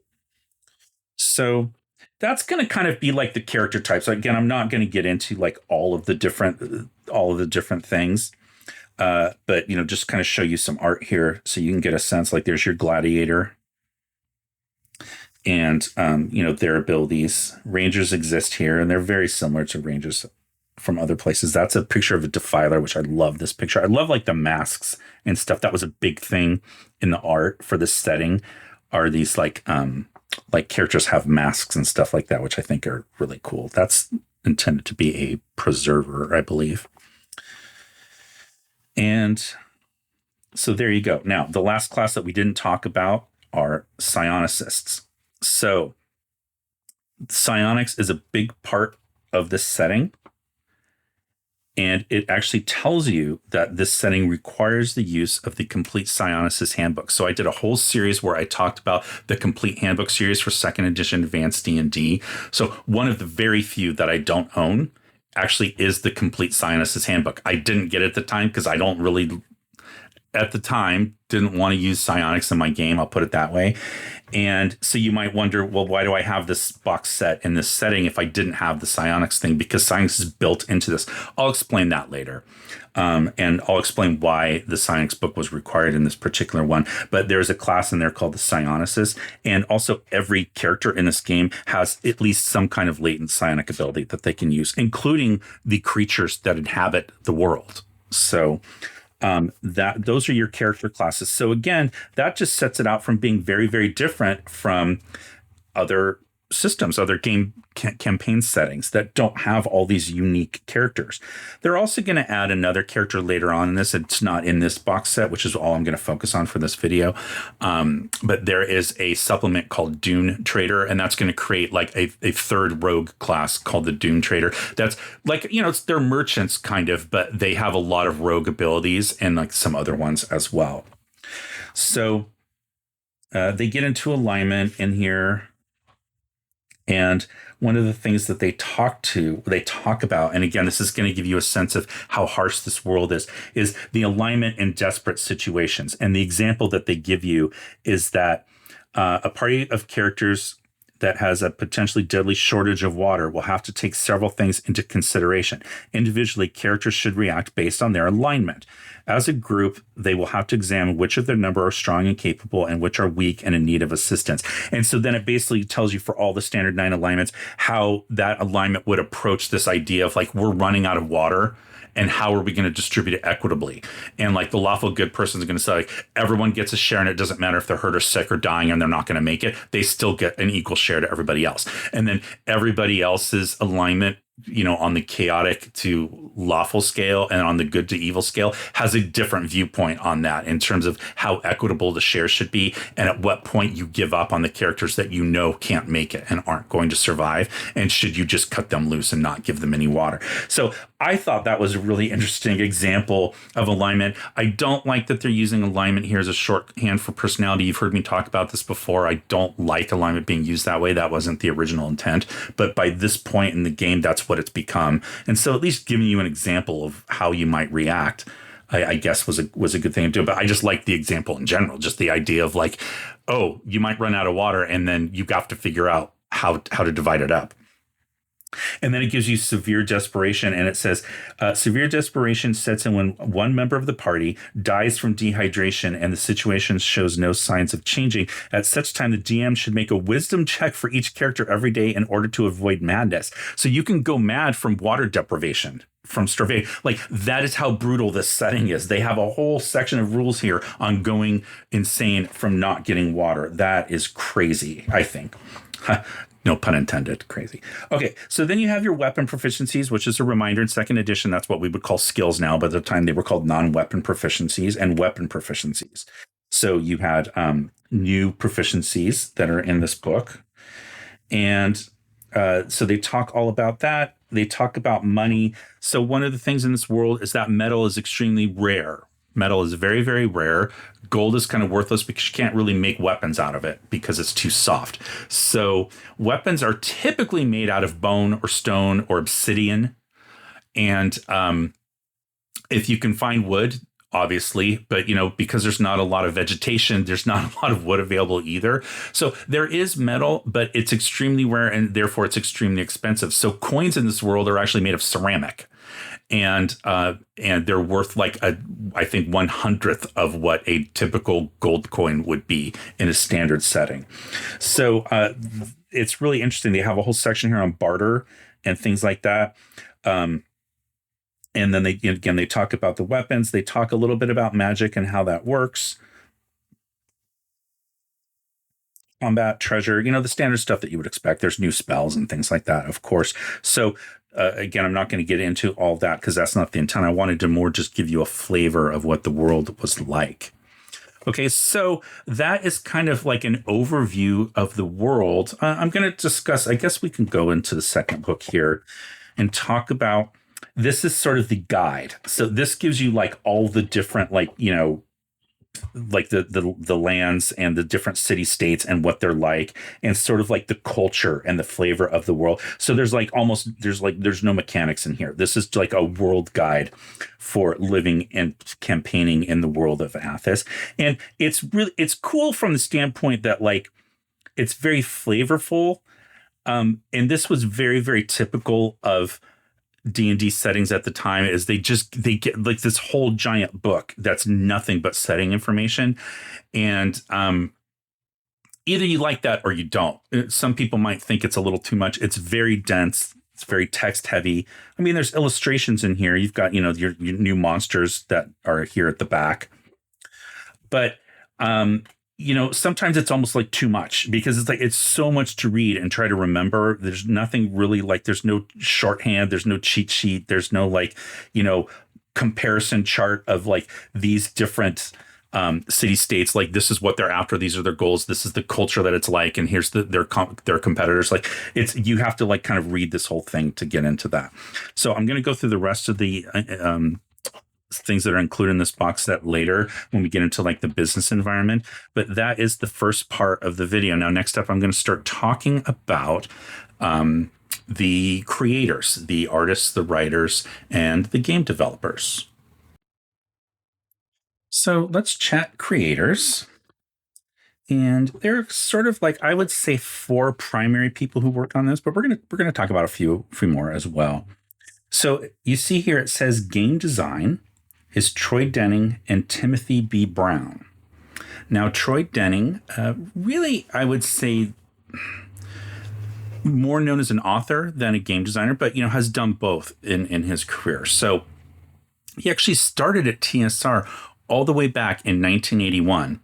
So that's going to kind of be like the character types. Again, I'm not going to get into like all of the different things. But just kind of show you some art here so you can get a sense. Like there's your gladiator and their abilities. Rangers exist here, and they're very similar to rangers from other places. That's a picture of a defiler, which I love this picture. I love like the masks and stuff. That was a big thing in the art for this setting, are these like characters have masks and stuff like that, which I think are really cool. That's intended to be a preserver, I believe. And so there you go. Now, the last class that we didn't talk about are psionicists. So psionics is a big part of this setting. And it actually tells you that this setting requires the use of the Complete Psionicist Handbook. So I did a whole series where I talked about the Complete Handbook series for 2nd edition Advanced D&D. So one of the very few that I don't own actually is the Complete Psionicist Handbook. I didn't get it at the time because I don't really, at the time, didn't want to use psionics in my game. I'll put it that way. And so you might wonder, well, why do I have this box set in this setting if I didn't have the psionics thing? Because psionics is built into this. I'll explain that later. And I'll explain why the psionics book was required in this particular one. But there's a class in there called the psionicist. And also every character in this game has at least some kind of latent psionic ability that they can use, including the creatures that inhabit the world. So those are your character classes. So again, that just sets it out from being very, very different from other systems, other game campaign settings that don't have all these unique characters. They're also going to add another character later on in this. It's not in this box set, which is all I'm going to focus on for this video. But there is a supplement called Dune Trader, and that's going to create like a third rogue class called the Dune Trader. That's like, they're merchants kind of, but they have a lot of rogue abilities and like some other ones as well. So they get into alignment in here. And one of the things that they talk about, and again, this is going to give you a sense of how harsh this world is the alignment in desperate situations. And the example that they give you is that a party of characters that has a potentially deadly shortage of water will have to take several things into consideration. Individually, characters should react based on their alignment. As a group, they will have to examine which of their number are strong and capable and which are weak and in need of assistance. And so then it basically tells you for all the standard 9 alignments how that alignment would approach this idea of like, we're running out of water. And how are we going to distribute it equitably? And like the lawful good person is going to say, like, everyone gets a share, and it doesn't matter if they're hurt or sick or dying and they're not going to make it. They still get an equal share to everybody else. And then everybody else's alignment, on the chaotic to lawful scale and on the good to evil scale has a different viewpoint on that in terms of how equitable the shares should be and at what point you give up on the characters that can't make it and aren't going to survive, and should you just cut them loose and not give them any water. So I thought that was a really interesting example of alignment. I don't like that they're using alignment here as a shorthand for personality. You've heard me talk about this before. I don't like alignment being used that way. That wasn't the original intent. But by this point in the game, that's what it's become. And so at least giving you an example of how you might react, I guess was a good thing to do. But I just like the example in general, just the idea of like, oh, you might run out of water and then you have to figure out how to divide it up. And then it gives you severe desperation, and it says severe desperation sets in when one member of the party dies from dehydration and the situation shows no signs of changing. At such time, the DM should make a wisdom check for each character every day in order to avoid madness. So you can go mad from water deprivation, from starvation. Like, that is how brutal this setting is. They have a whole section of rules here on going insane from not getting water. That is crazy, I think. No pun intended. Crazy. Okay, so then you have your weapon proficiencies, which is a reminder in 2nd edition. That's what we would call skills now, but at the time they were called non-weapon proficiencies and weapon proficiencies. So you had new proficiencies that are in this book. And so they talk all about that. They talk about money. So one of the things in this world is that metal is extremely rare. Metal is very, very rare. Gold is kind of worthless because you can't really make weapons out of it because it's too soft. So weapons are typically made out of bone or stone or obsidian. And if you can find wood, obviously, but because there's not a lot of vegetation, there's not a lot of wood available either. So there is metal, but it's extremely rare and therefore it's extremely expensive. So coins in this world are actually made of ceramic. And they're worth like I think 1/100th of what a typical gold coin would be in a standard setting. So it's really interesting. They have a whole section here on barter and things like that. And then they talk about the weapons. They talk a little bit about magic and how that works. Combat, treasure, the standard stuff that you would expect. There's new spells and things like that, of course. So again, I'm not going to get into all that because that's not the intent. I wanted to more just give you a flavor of what the world was like. Okay, so that is kind of like an overview of the world. I'm going to discuss, I guess we can go into the second book here and talk about, this is sort of the guide. So this gives you like all the different, like, like the lands and the different city states and what they're like, and sort of like the culture and the flavor of the world. So there's no mechanics in here. This is like a world guide for living and campaigning in the world of Athas. And it's cool from the standpoint that like it's very flavorful. And this was very, very typical of D&D settings at the time, is they get like this whole giant book that's nothing but setting information. And either you like that or you don't. Some people might think it's a little too much. It's very dense. It's very text heavy. I mean, there's illustrations in here. You've got, your new monsters that are here at the back. But sometimes it's almost like too much because it's so much to read and try to remember. There's nothing really like, there's no shorthand, there's no cheat sheet, there's no like, comparison chart of like these different city states. Like this is what they're after. These are their goals. This is the culture that it's like. And here's their competitors. Like you have to like kind of read this whole thing to get into that. So I'm going to go through the rest of the things that are included in this box set later when we get into like the business environment. But that is the first part of the video. Now, next up, I'm going to start talking about the creators, the artists, the writers, and the game developers. So let's chat creators. And there are sort of like, I would say 4 primary people who work on this, but we're gonna talk about a few more as well. So you see here it says game design is Troy Denning and Timothy B. Brown. Now, Troy Denning, really, I would say more known as an author than a game designer, but, has done both in his career. So he actually started at TSR all the way back in 1981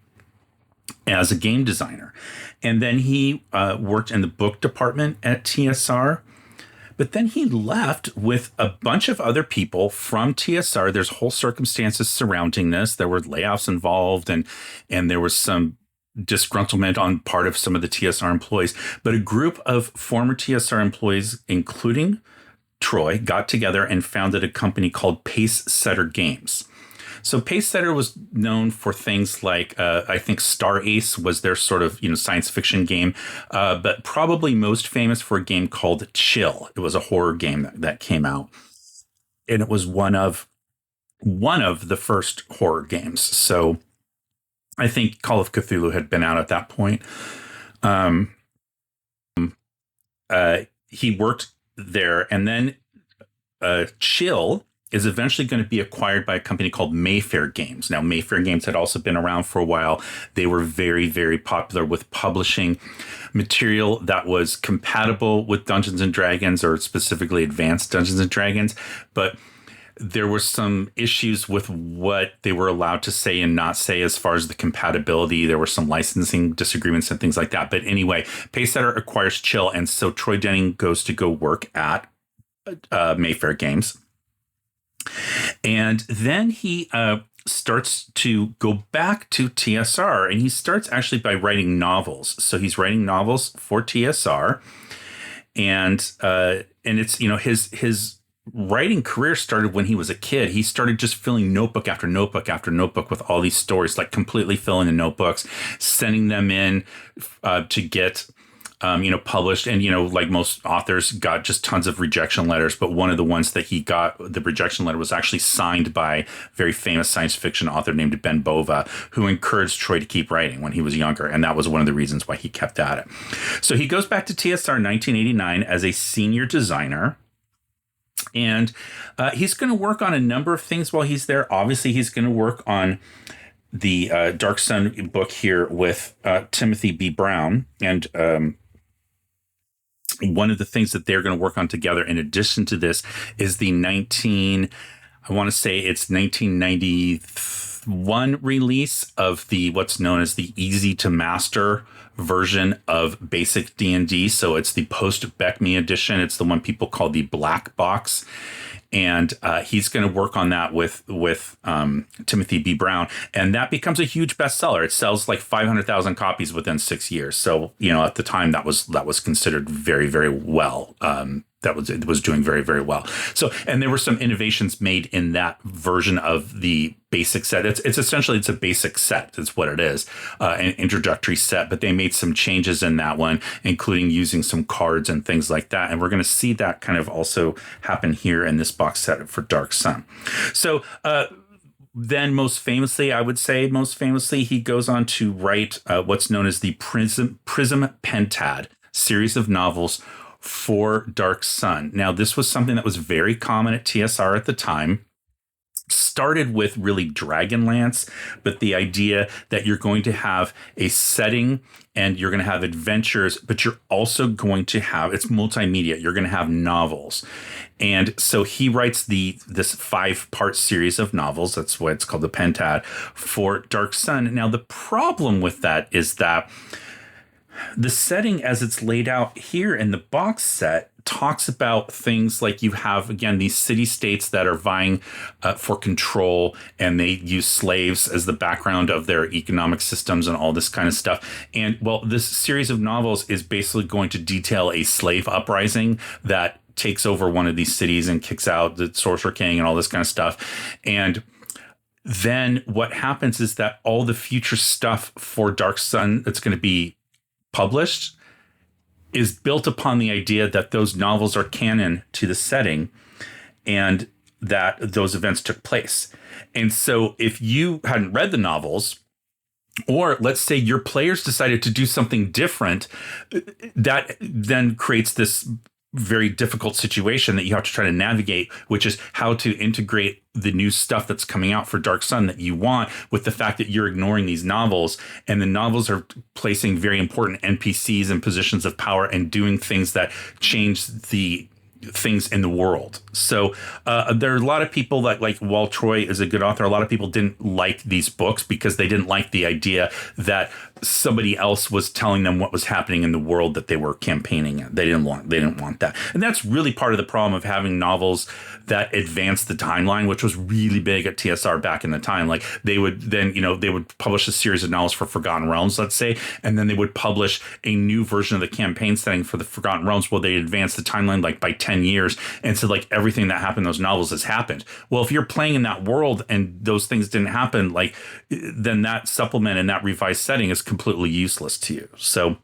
as a game designer. And then he worked in the book department at TSR. But then he left with a bunch of other people from TSR. There's whole circumstances surrounding this. There were layoffs involved, and there was some disgruntlement on part of some of the TSR employees. But a group of former TSR employees, including Troy, got together and founded a company called Pace Setter Games. So Pace Setter was known for things like, I think Star Ace was their sort of, science fiction game, but probably most famous for a game called Chill. It was a horror game that came out, and it was one of the first horror games. So I think Call of Cthulhu had been out at that point. He worked there, and then Chill is eventually going to be acquired by a company called Mayfair Games. Now, Mayfair Games had also been around for a while. They were very, very popular with publishing material that was compatible with Dungeons and Dragons, or specifically advanced Dungeons and Dragons. But there were some issues with what they were allowed to say and not say as far as the compatibility. There were some licensing disagreements and things like that. But anyway, Pacesetter acquires Chill, and so Troy Denning goes to go work at Mayfair Games. And then he starts to go back to TSR, and he starts actually by writing novels. So he's writing novels for TSR, and it's, you know, his writing career started when he was a kid. He started just filling notebook after notebook after notebook with all these stories, like completely filling the notebooks, sending them in to get published. And, like most authors, got just tons of rejection letters. But one of the ones that he got, the rejection letter, was actually signed by a very famous science fiction author named Ben Bova, who encouraged Troy to keep writing when he was younger. And that was one of the reasons why he kept at it. So he goes back to TSR in 1989 as a senior designer. And he's going to work on a number of things while he's there. Obviously, he's going to work on the Dark Sun book here with Timothy B. Brown. And one of the things that they're going to work on together, in addition to this, is the 1991 release of the what's known as the easy to master version of basic D&D. So it's the post-Beckme edition. It's the one people call the black box. And he's going to work on that with Timothy B. Brown. And that becomes a huge bestseller. It sells like 500,000 copies within 6 years. So, at the time that was considered very, very well. It was doing very, very well. So, and there were some innovations made in that version of the basic set. It's essentially a basic set. That's what it is, an introductory set. But they made some changes in that one, including using some cards and things like that. And we're going to see that kind of also happen here in this box set for Dark Sun. So, then most famously, he goes on to write what's known as the Prism Pentad series of novels for Dark Sun. Now, this was something that was very common at TSR at the time. Started with really Dragonlance, but the idea that you're going to have a setting and you're going to have adventures, but you're also going to have, it's multimedia. You're going to have novels. And so he writes this 5-part series of novels. That's why it's called the Pentad for Dark Sun. Now, the problem with that is that the setting as it's laid out here in the box set talks about things like you have, again, these city-states that are vying for control, and they use slaves as the background of their economic systems and all this kind of stuff. And, well, this series of novels is basically going to detail a slave uprising that takes over one of these cities and kicks out the Sorcerer King and all this kind of stuff. And then what happens is that all the future stuff for Dark Sun that's going to be published is built upon the idea that those novels are canon to the setting and that those events took place. And so if you hadn't read the novels, or let's say your players decided to do something different, that then creates this very difficult situation that you have to try to navigate, which is how to integrate the new stuff that's coming out for Dark Sun that you want with the fact that you're ignoring these novels, and the novels are placing very important NPCs in positions of power and doing things that change the things in the world. So there are a lot of people that, like, while Troy is a good author, a lot of people didn't like these books because they didn't like the idea that somebody else was telling them what was happening in the world that they were campaigning in. They didn't want that. And that's really part of the problem of having novels that advance the timeline, which was really big at TSR back in the time. Like, they would then, they would publish a series of novels for Forgotten Realms, let's say, and then they would publish a new version of the campaign setting for the Forgotten Realms where they advance the timeline like by 10 years. And so, like, everything that happened in those novels has happened. Well, if you're playing in that world and those things didn't happen, like, then that supplement and that revised setting is completely useless to you. So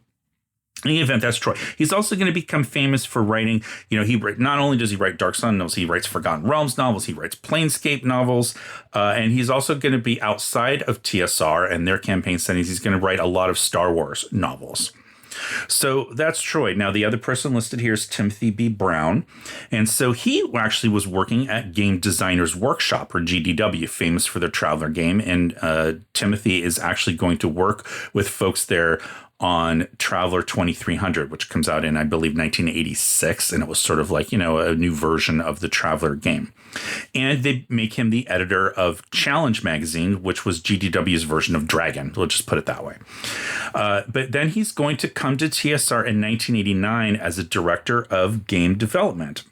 in any event, that's Troy. He's also going to become famous for writing, not only does he write Dark Sun novels, he writes Forgotten Realms novels, he writes Planescape novels, and he's also going to be outside of TSR and their campaign settings. He's going to write a lot of Star Wars novels. So that's Troy. Now, the other person listed here is Timothy B. Brown. And so he actually was working at Game Designers Workshop, or GDW, famous for their Traveler game. And Timothy is actually going to work with folks there on Traveler 2300, which comes out in, I believe, 1986. And it was sort of like, a new version of the Traveler game. And they make him the editor of Challenge magazine, which was GDW's version of Dragon. We'll just put it that way. But then he's going to come to TSR in 1989 as a director of game development.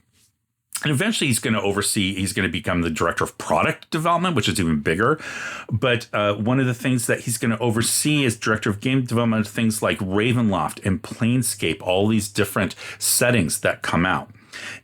And eventually he's going to become the director of product development, which is even bigger. But one of the things that he's going to oversee is director of game development, things like Ravenloft and Planescape, all these different settings that come out.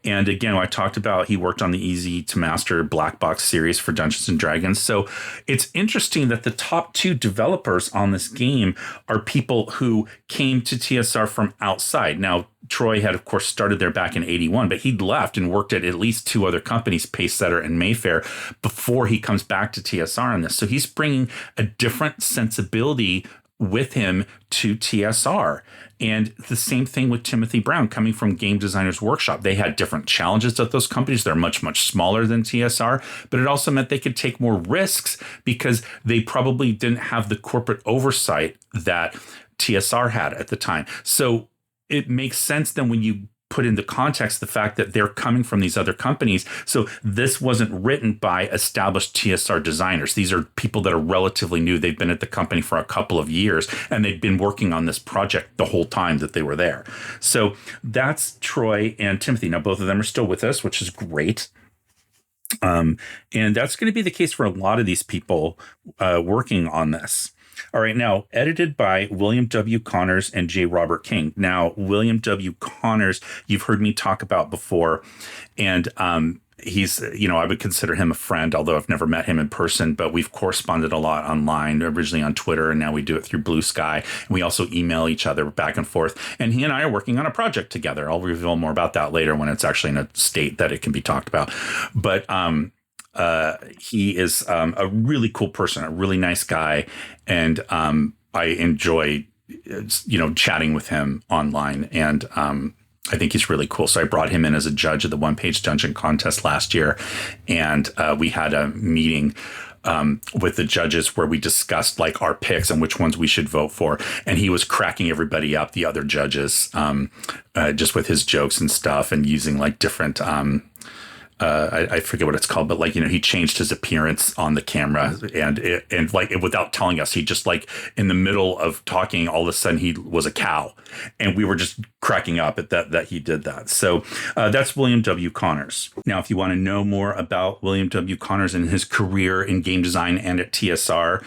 And again, I talked about he worked on the easy to master black box series for Dungeons and Dragons. So it's interesting that the top two developers on this game are people who came to TSR from outside. Now, Troy had, of course, started there back in 81, but he'd left and worked at least two other companies, Pacesetter and Mayfair, before he comes back to TSR on this. So he's bringing a different sensibility with him to TSR. And the same thing with Timothy Brown coming from Game Designers Workshop. They had different challenges at those companies. They're much, much smaller than TSR, but it also meant they could take more risks because they probably didn't have the corporate oversight that TSR had at the time. So it makes sense then when you put into context the fact that they're coming from these other companies. So this wasn't written by established TSR designers. These are people that are relatively new. They've been at the company for a couple of years, and they've been working on this project the whole time that they were there. So that's Troy and Timothy. Now, both of them are still with us, which is great. And that's going to be the case for a lot of these people working on this. All right, now edited by William W. Connors and J. Robert King. Now, William W. Connors, you've heard me talk about before, and he's, I would consider him a friend, although I've never met him in person, but we've corresponded a lot online, originally on Twitter, and now we do it through Blue Sky. And we also email each other back and forth, and he and I are working on a project together. I'll reveal more about that later when it's actually in a state that it can be talked about. But he is a really cool person, a really nice guy, and I enjoy, chatting with him online, and I think he's really cool. So I brought him in as a judge at the one-page dungeon contest last year, and we had a meeting with the judges where we discussed like our picks and which ones we should vote for. And he was cracking everybody up, the other judges, just with his jokes and stuff, and using like different I forget what it's called, but he changed his appearance on the camera and without telling us, he just in the middle of talking, all of a sudden he was a cow, and we were just cracking up at that he did that. So that's William W. Connors. Now, if you want to know more about William W. Connors and his career in game design and at TSR,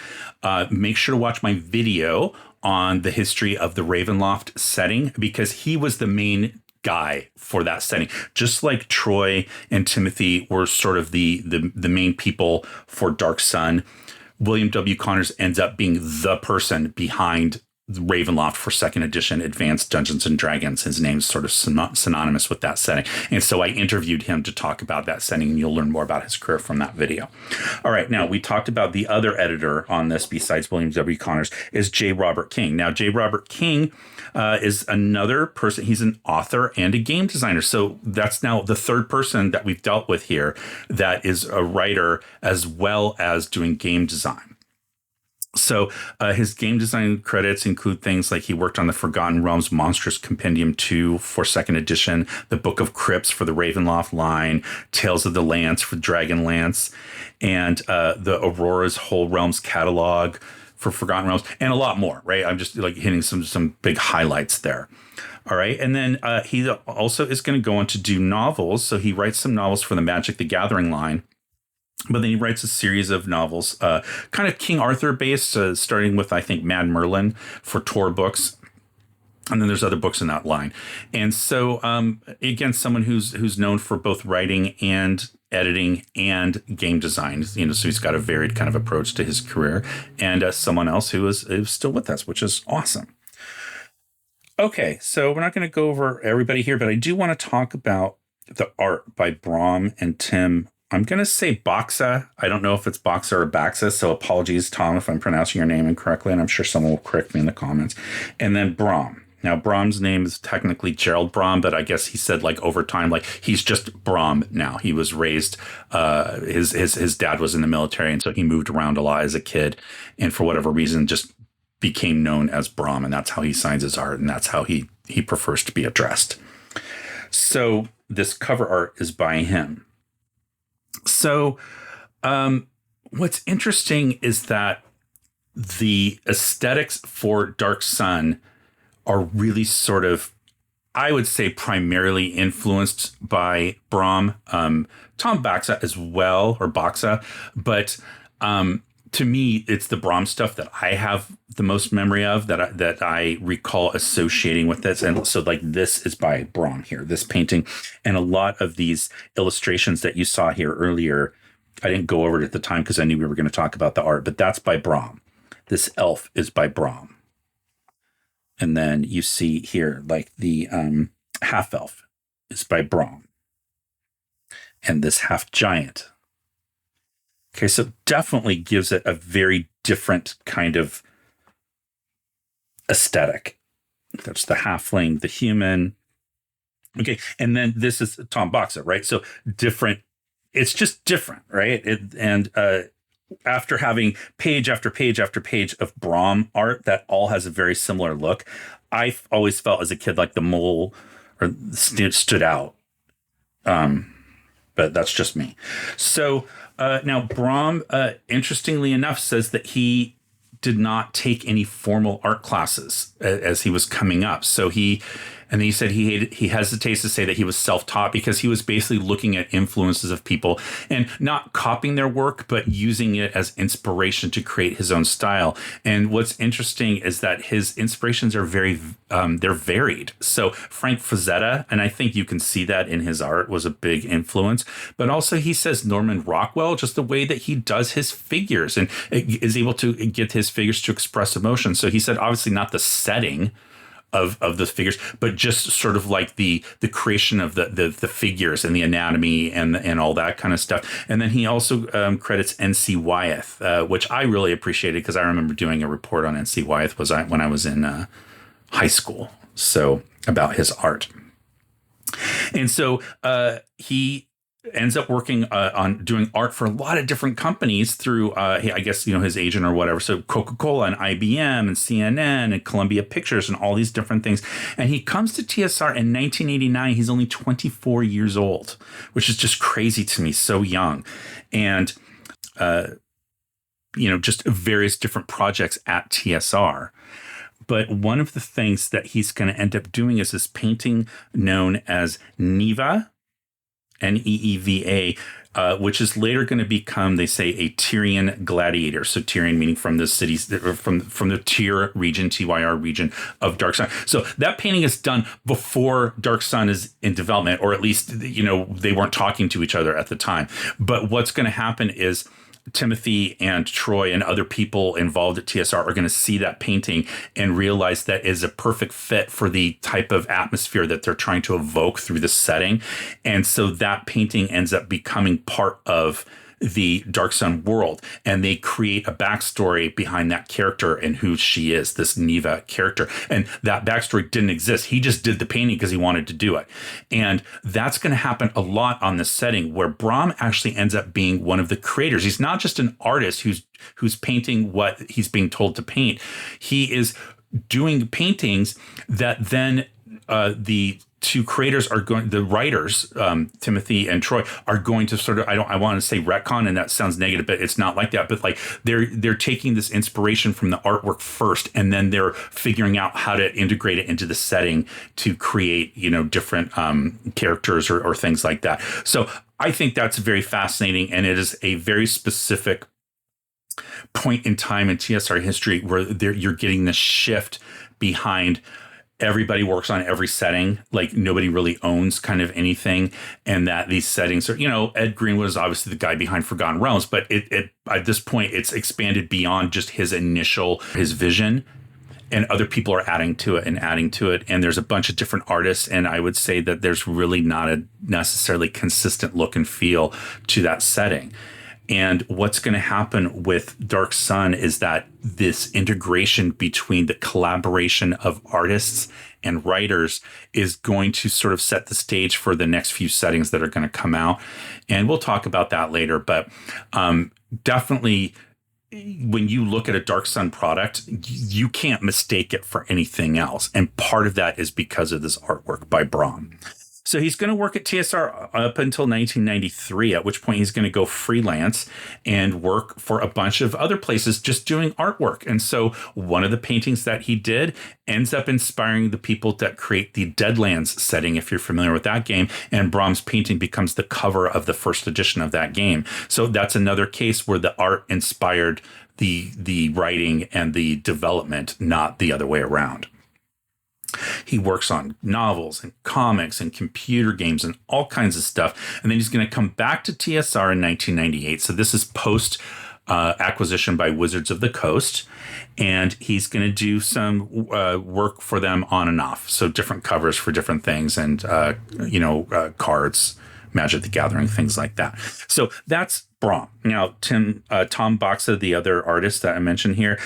make sure to watch my video on the history of the Ravenloft setting, because he was the main guy for that setting. Just like Troy and Timothy were sort of the main people for Dark Sun, William W. Connors ends up being the person behind Ravenloft for second edition Advanced Dungeons and Dragons. His name's sort of synonymous with that setting. And so I interviewed him to talk about that setting, and you'll learn more about his career from that video. All right, now we talked about the other editor on this besides William W. Connors is J. Robert King. Now, J. Robert King is another person. He's an author and a game designer. So that's now the third person that we've dealt with here that is a writer as well as doing game design. So his game design credits include things like he worked on the Forgotten Realms Monstrous Compendium 2 for second edition, the Book of Crypts for the Ravenloft line, Tales of the Lance for Dragonlance, and the Aurora's Whole Realms catalog for Forgotten Realms, and a lot more, right? I'm just hitting some big highlights there. All right. And then he also is going to go on to do novels. So he writes some novels for the Magic the Gathering line. But then he writes a series of novels, kind of King Arthur based, starting with, I think, Mad Merlin for Tor books. And then there's other books in that line. And so, again, someone who's known for both writing and editing and game design, so he's got a varied kind of approach to his career, and someone else who is still with us, which is awesome. Okay, so we're not going to go over everybody here, but I do want to talk about the art by Brom and Tim. I'm going to say Baxa. I don't know if it's Baxa or Baxa, so apologies, Tom, if I'm pronouncing your name incorrectly, and I'm sure someone will correct me in the comments. And then Brom. Now, Brom's name is technically Gerald Brom, but I guess he said over time, he's just Brom now. He was raised, his dad was in the military, and so he moved around a lot as a kid, and for whatever reason, just became known as Brom, and that's how he signs his art, and that's how he prefers to be addressed. So this cover art is by him. So what's interesting is that the aesthetics for Dark Sun are really sort of I would say primarily influenced by Brahm, Tom Baxa as well, or Baxa, but to me, it's the Brahm stuff that I have the most memory of, that I recall associating with this. And so, like, this is by Brahm here, this painting, and a lot of these illustrations that you saw here earlier. I didn't go over it at the time because I knew we were going to talk about the art, but that's by Brahm. This elf is by Brahm. And then you see here, like, the half elf is by Brahm. And this half giant. Okay, so definitely gives it a very different kind of aesthetic. That's the halfling, the human. Okay, and then this is Tom Baxa, right? So different. It's just different, right? After having page after page after page of Brahm art that all has a very similar look, I always felt as a kid like the mole or stood out. But that's just me. So now Brahm, interestingly enough, says that he did not take any formal art classes as he was coming up. So and he said he hesitates to say that he was self-taught because he was basically looking at influences of people and not copying their work, but using it as inspiration to create his own style. And what's interesting is that his inspirations are they're varied. So Frank Frazetta, and I think you can see that in his art, was a big influence. But also he says Norman Rockwell, just the way that he does his figures and is able to get his figures to express emotion. So he said, obviously not the setting of the figures, but just sort of like the creation of the figures and the anatomy and all that kind of stuff. And then he also credits N.C. Wyeth, which I really appreciated because I remember doing a report on N.C. Wyeth when I was in high school, so about his art. And so he ends up working on doing art for a lot of different companies through, I guess, his agent or whatever. So Coca-Cola and IBM and CNN and Columbia Pictures and all these different things. And he comes to TSR in 1989. He's only 24 years old, which is just crazy to me, so young. And, just various different projects at TSR. But one of the things that he's going to end up doing is this painting known as Neva, Neeva, which is later going to become, they say, a Tyrian gladiator. So Tyrian meaning from the cities, from the Tyr region, TYR region of Dark Sun. So that painting is done before Dark Sun is in development, or at least, they weren't talking to each other at the time. But what's going to happen is Timothy and Troy and other people involved at TSR are going to see that painting and realize that is a perfect fit for the type of atmosphere that they're trying to evoke through the setting. And so that painting ends up becoming part of the Dark Sun world, and they create a backstory behind that character and who she is, this Neva character. And that backstory didn't exist. He just did the painting because he wanted to do it. And that's going to happen a lot on this setting, where Brahm actually ends up being one of the creators. He's not just an artist who's painting what he's being told to paint. He is doing paintings that then the two creators the writers, Timothy and Troy, are going to sort of, I want to say retcon, and that sounds negative, but it's not like that. But like they're taking this inspiration from the artwork first, and then they're figuring out how to integrate it into the setting to create, different characters or things like that. So I think that's very fascinating, and it is a very specific point in time in TSR history where you're getting this shift behind. Everybody works on every setting, like nobody really owns kind of anything, and that these settings are, Ed Greenwood is obviously the guy behind Forgotten Realms, but it at this point it's expanded beyond just his vision, and other people are adding to it, and there's a bunch of different artists, and I would say that there's really not a necessarily consistent look and feel to that setting. And what's going to happen with Dark Sun is that this integration between the collaboration of artists and writers is going to sort of set the stage for the next few settings that are going to come out. And we'll talk about that later. But definitely, when you look at a Dark Sun product, you can't mistake it for anything else. And part of that is because of this artwork by Brahm. So he's going to work at TSR up until 1993, at which point he's going to go freelance and work for a bunch of other places just doing artwork. And so one of the paintings that he did ends up inspiring the people that create the Deadlands setting, if you're familiar with that game. And Brahms' painting becomes the cover of the first edition of that game. So that's another case where the art inspired the writing and the development, not the other way around. He works on novels and comics and computer games and all kinds of stuff. And then he's going to come back to TSR in 1998. So this is post acquisition by Wizards of the Coast. And he's going to do some work for them on and off. So different covers for different things and, cards, Magic the Gathering, things like that. So that's Brahm. Now, Tom Boxa, the other artist that I mentioned here,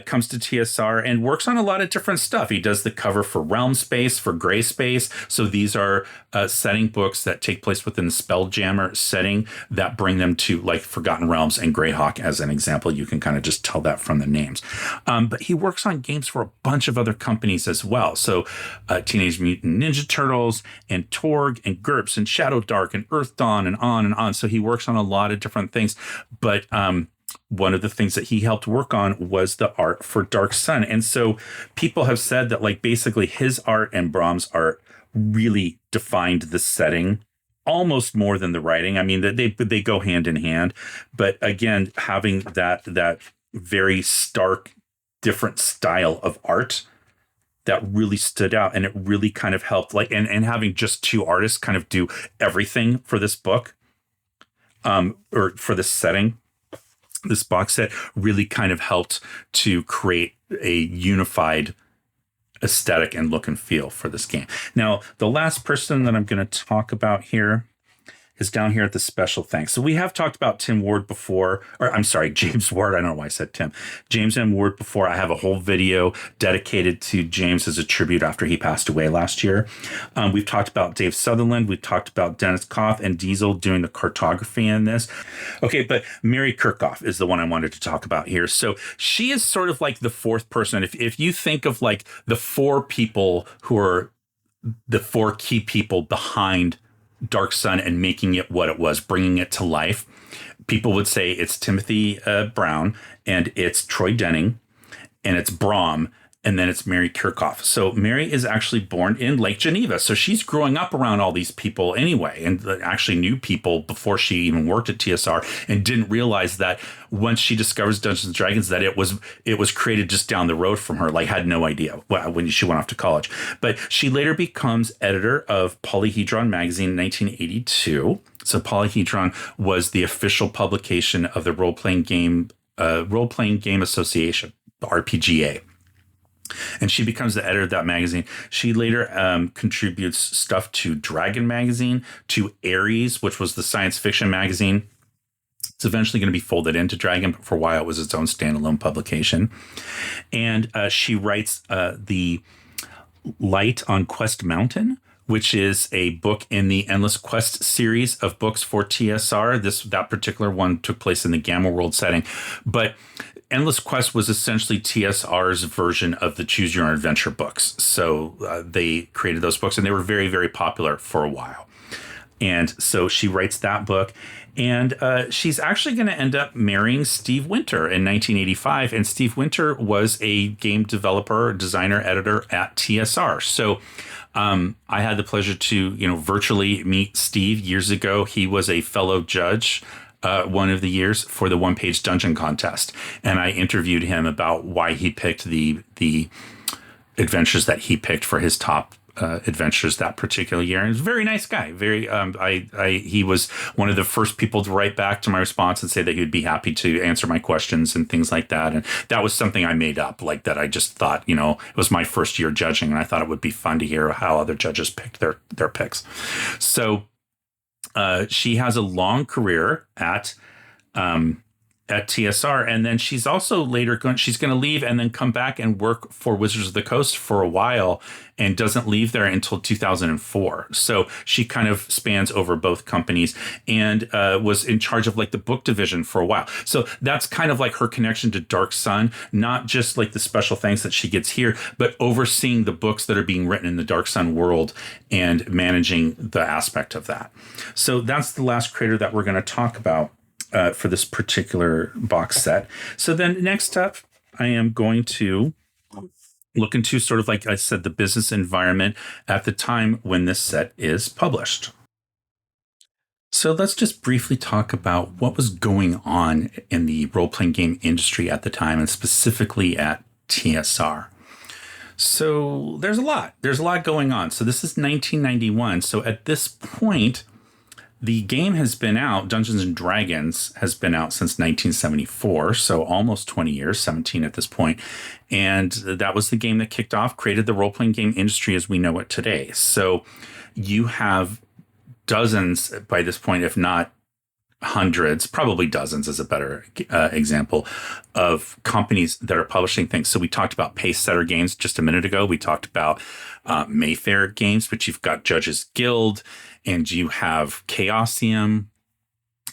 comes to TSR and works on a lot of different stuff. He does the cover for Realm Space, for Gray Space. So these are setting books that take place within the Spelljammer setting that bring them to like Forgotten Realms and Greyhawk as an example. You can kind of just tell that from the names. But he works on games for a bunch of other companies as well. So Teenage Mutant Ninja Turtles and Torg and GURPS and Shadow Dark and Earth Dawn and on and on. So he works on a lot of different things. But one of the things that he helped work on was the art for Dark Sun. And so people have said that like basically his art and Brahms' art really defined the setting almost more than the writing. I mean, they go hand in hand. But again, having that very stark, different style of art that really stood out, and it really kind of helped like and having just two artists kind of do everything for this book. Or for this setting, this box set really kind of helped to create a unified aesthetic and look and feel for this game. Now, the last person that I'm going to talk about here is down here at the special thanks. So we have talked about Tim Ward before, or I'm sorry, James Ward. I don't know why I said Tim. James M. Ward before. I have a whole video dedicated to James as a tribute after he passed away last year. We've talked about Dave Sutherland. We've talked about Dennis Koff and Diesel doing the cartography in this. Okay, but Mary Kirchhoff is the one I wanted to talk about here. So she is sort of like the fourth person. If you think of like the four people who are the four key people behind Dark Sun and making it what it was, bringing it to life, people would say it's Timothy Brown, and it's Troy Denning, and it's Brahm, and then it's Mary Kirchhoff. So Mary is actually born in Lake Geneva. So she's growing up around all these people anyway, and actually knew people before she even worked at TSR, and didn't realize that once she discovers Dungeons and Dragons that it was created just down the road from her, like had no idea when she went off to college. But she later becomes editor of Polyhedron magazine in 1982. So Polyhedron was the official publication of the role-playing game association, the RPGA. And she becomes the editor of that magazine. She later contributes stuff to Dragon magazine, to Ares, which was the science fiction magazine. It's eventually going to be folded into Dragon, but for a while it was its own standalone publication. And she writes the Light on Quest Mountain, which is a book in the Endless Quest series of books for TSR. That particular one took place in the Gamma World setting. But Endless Quest was essentially TSR's version of the Choose Your Own Adventure books. So they created those books, and they were very, very popular for a while. And so she writes that book, and she's actually going to end up marrying Steve Winter in 1985. And Steve Winter was a game developer, designer, editor at TSR. So I had the pleasure to, virtually meet Steve years ago. He was a fellow judge one of the years for the one-page dungeon contest, and I interviewed him about why he picked the adventures that he picked for his top adventures that particular year. And he's a very nice guy. Very, he was one of the first people to write back to my response and say that he would be happy to answer my questions and things like that. And that was something I made up, like that. I just thought, it was my first year judging, and I thought it would be fun to hear how other judges picked their picks. So she has a long career at at TSR, and then she's also later she's going to leave and then come back and work for Wizards of the Coast for a while, and doesn't leave there until 2004. So she kind of spans over both companies, and was in charge of like the book division for a while. So that's kind of like her connection to Dark Sun, not just like the special things that she gets here, but overseeing the books that are being written in the Dark Sun world and managing the aspect of that. So that's the last creator that we're going to talk about for this particular box set. So then next up, I am going to look into sort of, like I said, the business environment at the time when this set is published. So let's just briefly talk about what was going on in the role-playing game industry at the time, and specifically at TSR. So there's a lot going on. So this is 1991. So at this point, the game has been out, Dungeons and Dragons has been out since 1974, so almost 20 years, 17 at this point. And that was the game that kicked off, created the role-playing game industry as we know it today. So you have dozens by this point, if not hundreds, probably dozens is a better example, of companies that are publishing things. So we talked about Pace Setter Games just a minute ago. We talked about Mayfair Games, but you've got Judges Guild, and you have Chaosium,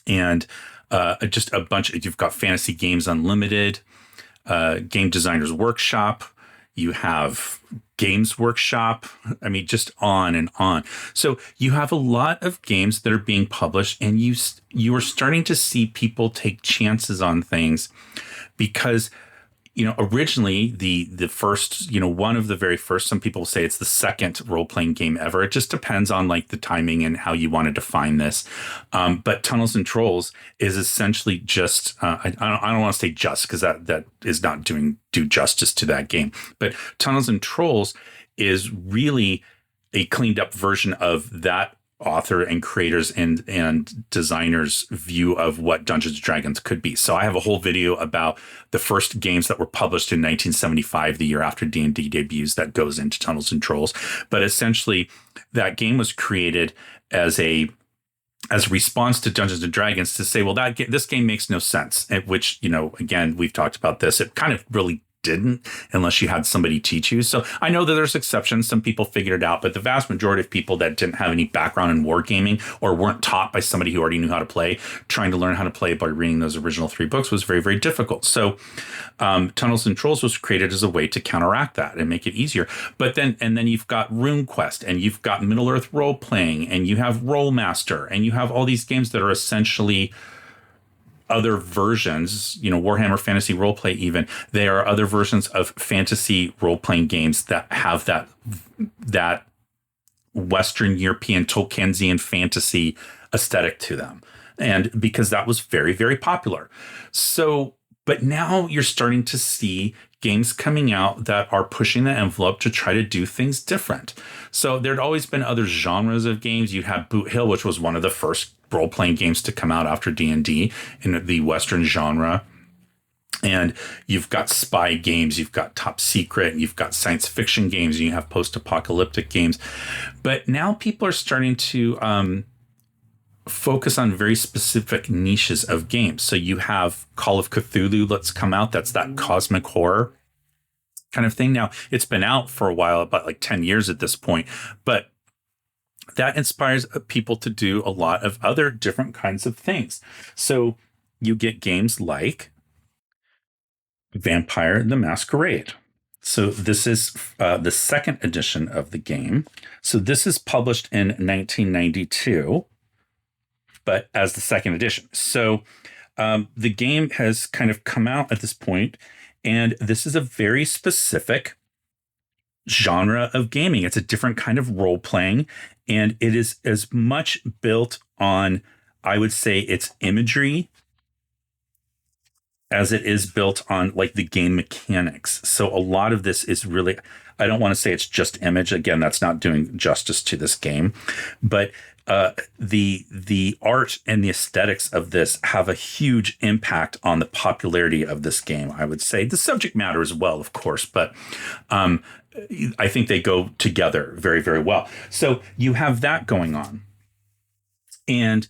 and just a bunch. You've got Fantasy Games Unlimited, Game Designers Workshop. You have Games Workshop. I mean, just on and on. So you have a lot of games that are being published, and you are starting to see people take chances on things because, originally the first, one of the very first, some people say it's the second role-playing game ever. It just depends on like the timing and how you want to define this. But Tunnels and Trolls is essentially just, I don't want to say just, because that is not do justice to that game. But Tunnels and Trolls is really a cleaned up version of that author and creators and designers' view of what Dungeons and Dragons could be. So I have a whole video about the first games that were published in 1975, the year after D&D debuts, that goes into Tunnels and Trolls. But essentially, that game was created as a response to Dungeons and Dragons to say, well, this game makes no sense. Which, again, we've talked about this. It kind of really didn't, unless you had somebody teach you. So I know that there's exceptions. Some people figured it out, but the vast majority of people that didn't have any background in wargaming or weren't taught by somebody who already knew how to play, trying to learn how to play by reading those original 3 books was very, very difficult. So Tunnels and Trolls was created as a way to counteract that and make it easier. But then you've got RuneQuest, and you've got Middle Earth Role Playing, and you have Rolemaster, and you have all these games that are essentially other versions, Warhammer Fantasy Roleplay even. They are other versions of fantasy role-playing games that have that Western European Tolkiensian fantasy aesthetic to them. And because that was very, very popular. So, but now you're starting to see games coming out that are pushing the envelope to try to do things different. So there'd always been other genres of games. You had Boot Hill, which was one of the first role-playing games to come out after D&D in the Western genre. And you've got spy games, you've got top secret, and you've got science fiction games, and you have post-apocalyptic games. But now people are starting to focus on very specific niches of games. So you have Call of Cthulhu that's come out. That's that cosmic horror kind of thing. Now, it's been out for a while, about like 10 years at this point, but that inspires people to do a lot of other different kinds of things. So you get games like Vampire the Masquerade. So this is the second edition of the game. So this is published in 1992, but as the second edition. So the game has kind of come out at this point, and this is a very specific genre of gaming. It's a different kind of role playing, and it is as much built on, I would say, its imagery as it is built on like the game mechanics. So a lot of this is really, I don't want to say it's just image. Again, that's not doing justice to this game, but the art and the aesthetics of this have a huge impact on the popularity of this game. I would say the subject matter as well, of course, but I think they go together very, very well. So you have that going on. And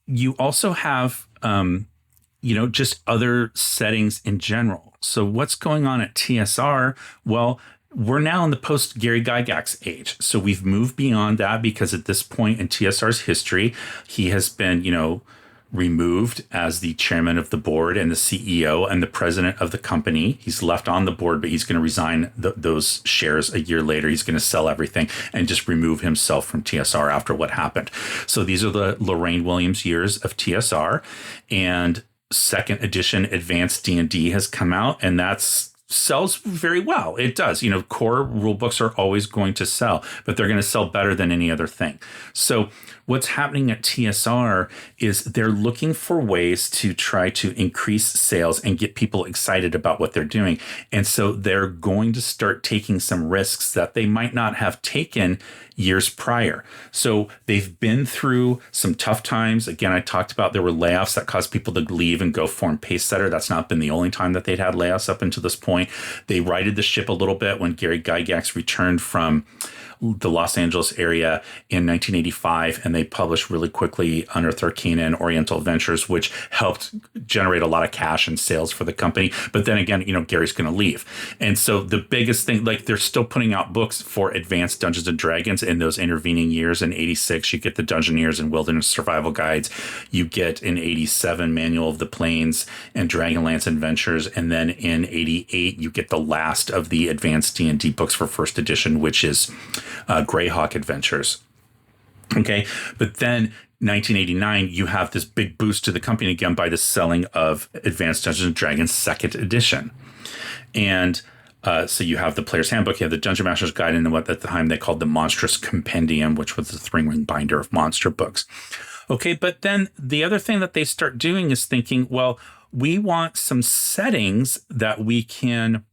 you also have just other settings in general. So what's going on at TSR? Well, we're now in the post Gary Gygax age. So we've moved beyond that because at this point in TSR's history, he has been, removed as the chairman of the board and the CEO and the president of the company. He's left on the board, but he's going to resign those shares a year later. He's going to sell everything and just remove himself from TSR after what happened. So these are the Lorraine Williams years of TSR, and second edition advanced D&D has come out, and that's sells very well. It does. Core rule books are always going to sell, but they're going to sell better than any other thing. So what's happening at TSR is they're looking for ways to try to increase sales and get people excited about what they're doing. And so they're going to start taking some risks that they might not have taken years prior. So they've been through some tough times. Again, I talked about there were layoffs that caused people to leave and go form Pacesetter. That's not been the only time that they'd had layoffs up until this point. They righted the ship a little bit when Gary Gygax returned from the Los Angeles area in 1985, and they published really quickly Unearthed Arcana and Oriental Adventures, which helped generate a lot of cash and sales for the company. But then again, Gary's going to leave. And so the biggest thing, they're still putting out books for advanced Dungeons and Dragons in those intervening years. In 86, you get the Dungeoneers and Wilderness Survival Guides. You get in 87, Manual of the Plains and Dragonlance Adventures. And then in 88, you get the last of the advanced D&D books for first edition, which is Greyhawk Adventures. Okay. But then 1989, you have this big boost to the company again by the selling of Advanced Dungeons and Dragons second edition. And so you have the Player's Handbook, you have the Dungeon Master's Guide, and what at the time they called the Monstrous Compendium, which was the three-ring binder of monster books. Okay. But then the other thing that they start doing is thinking, well, we want some settings that we can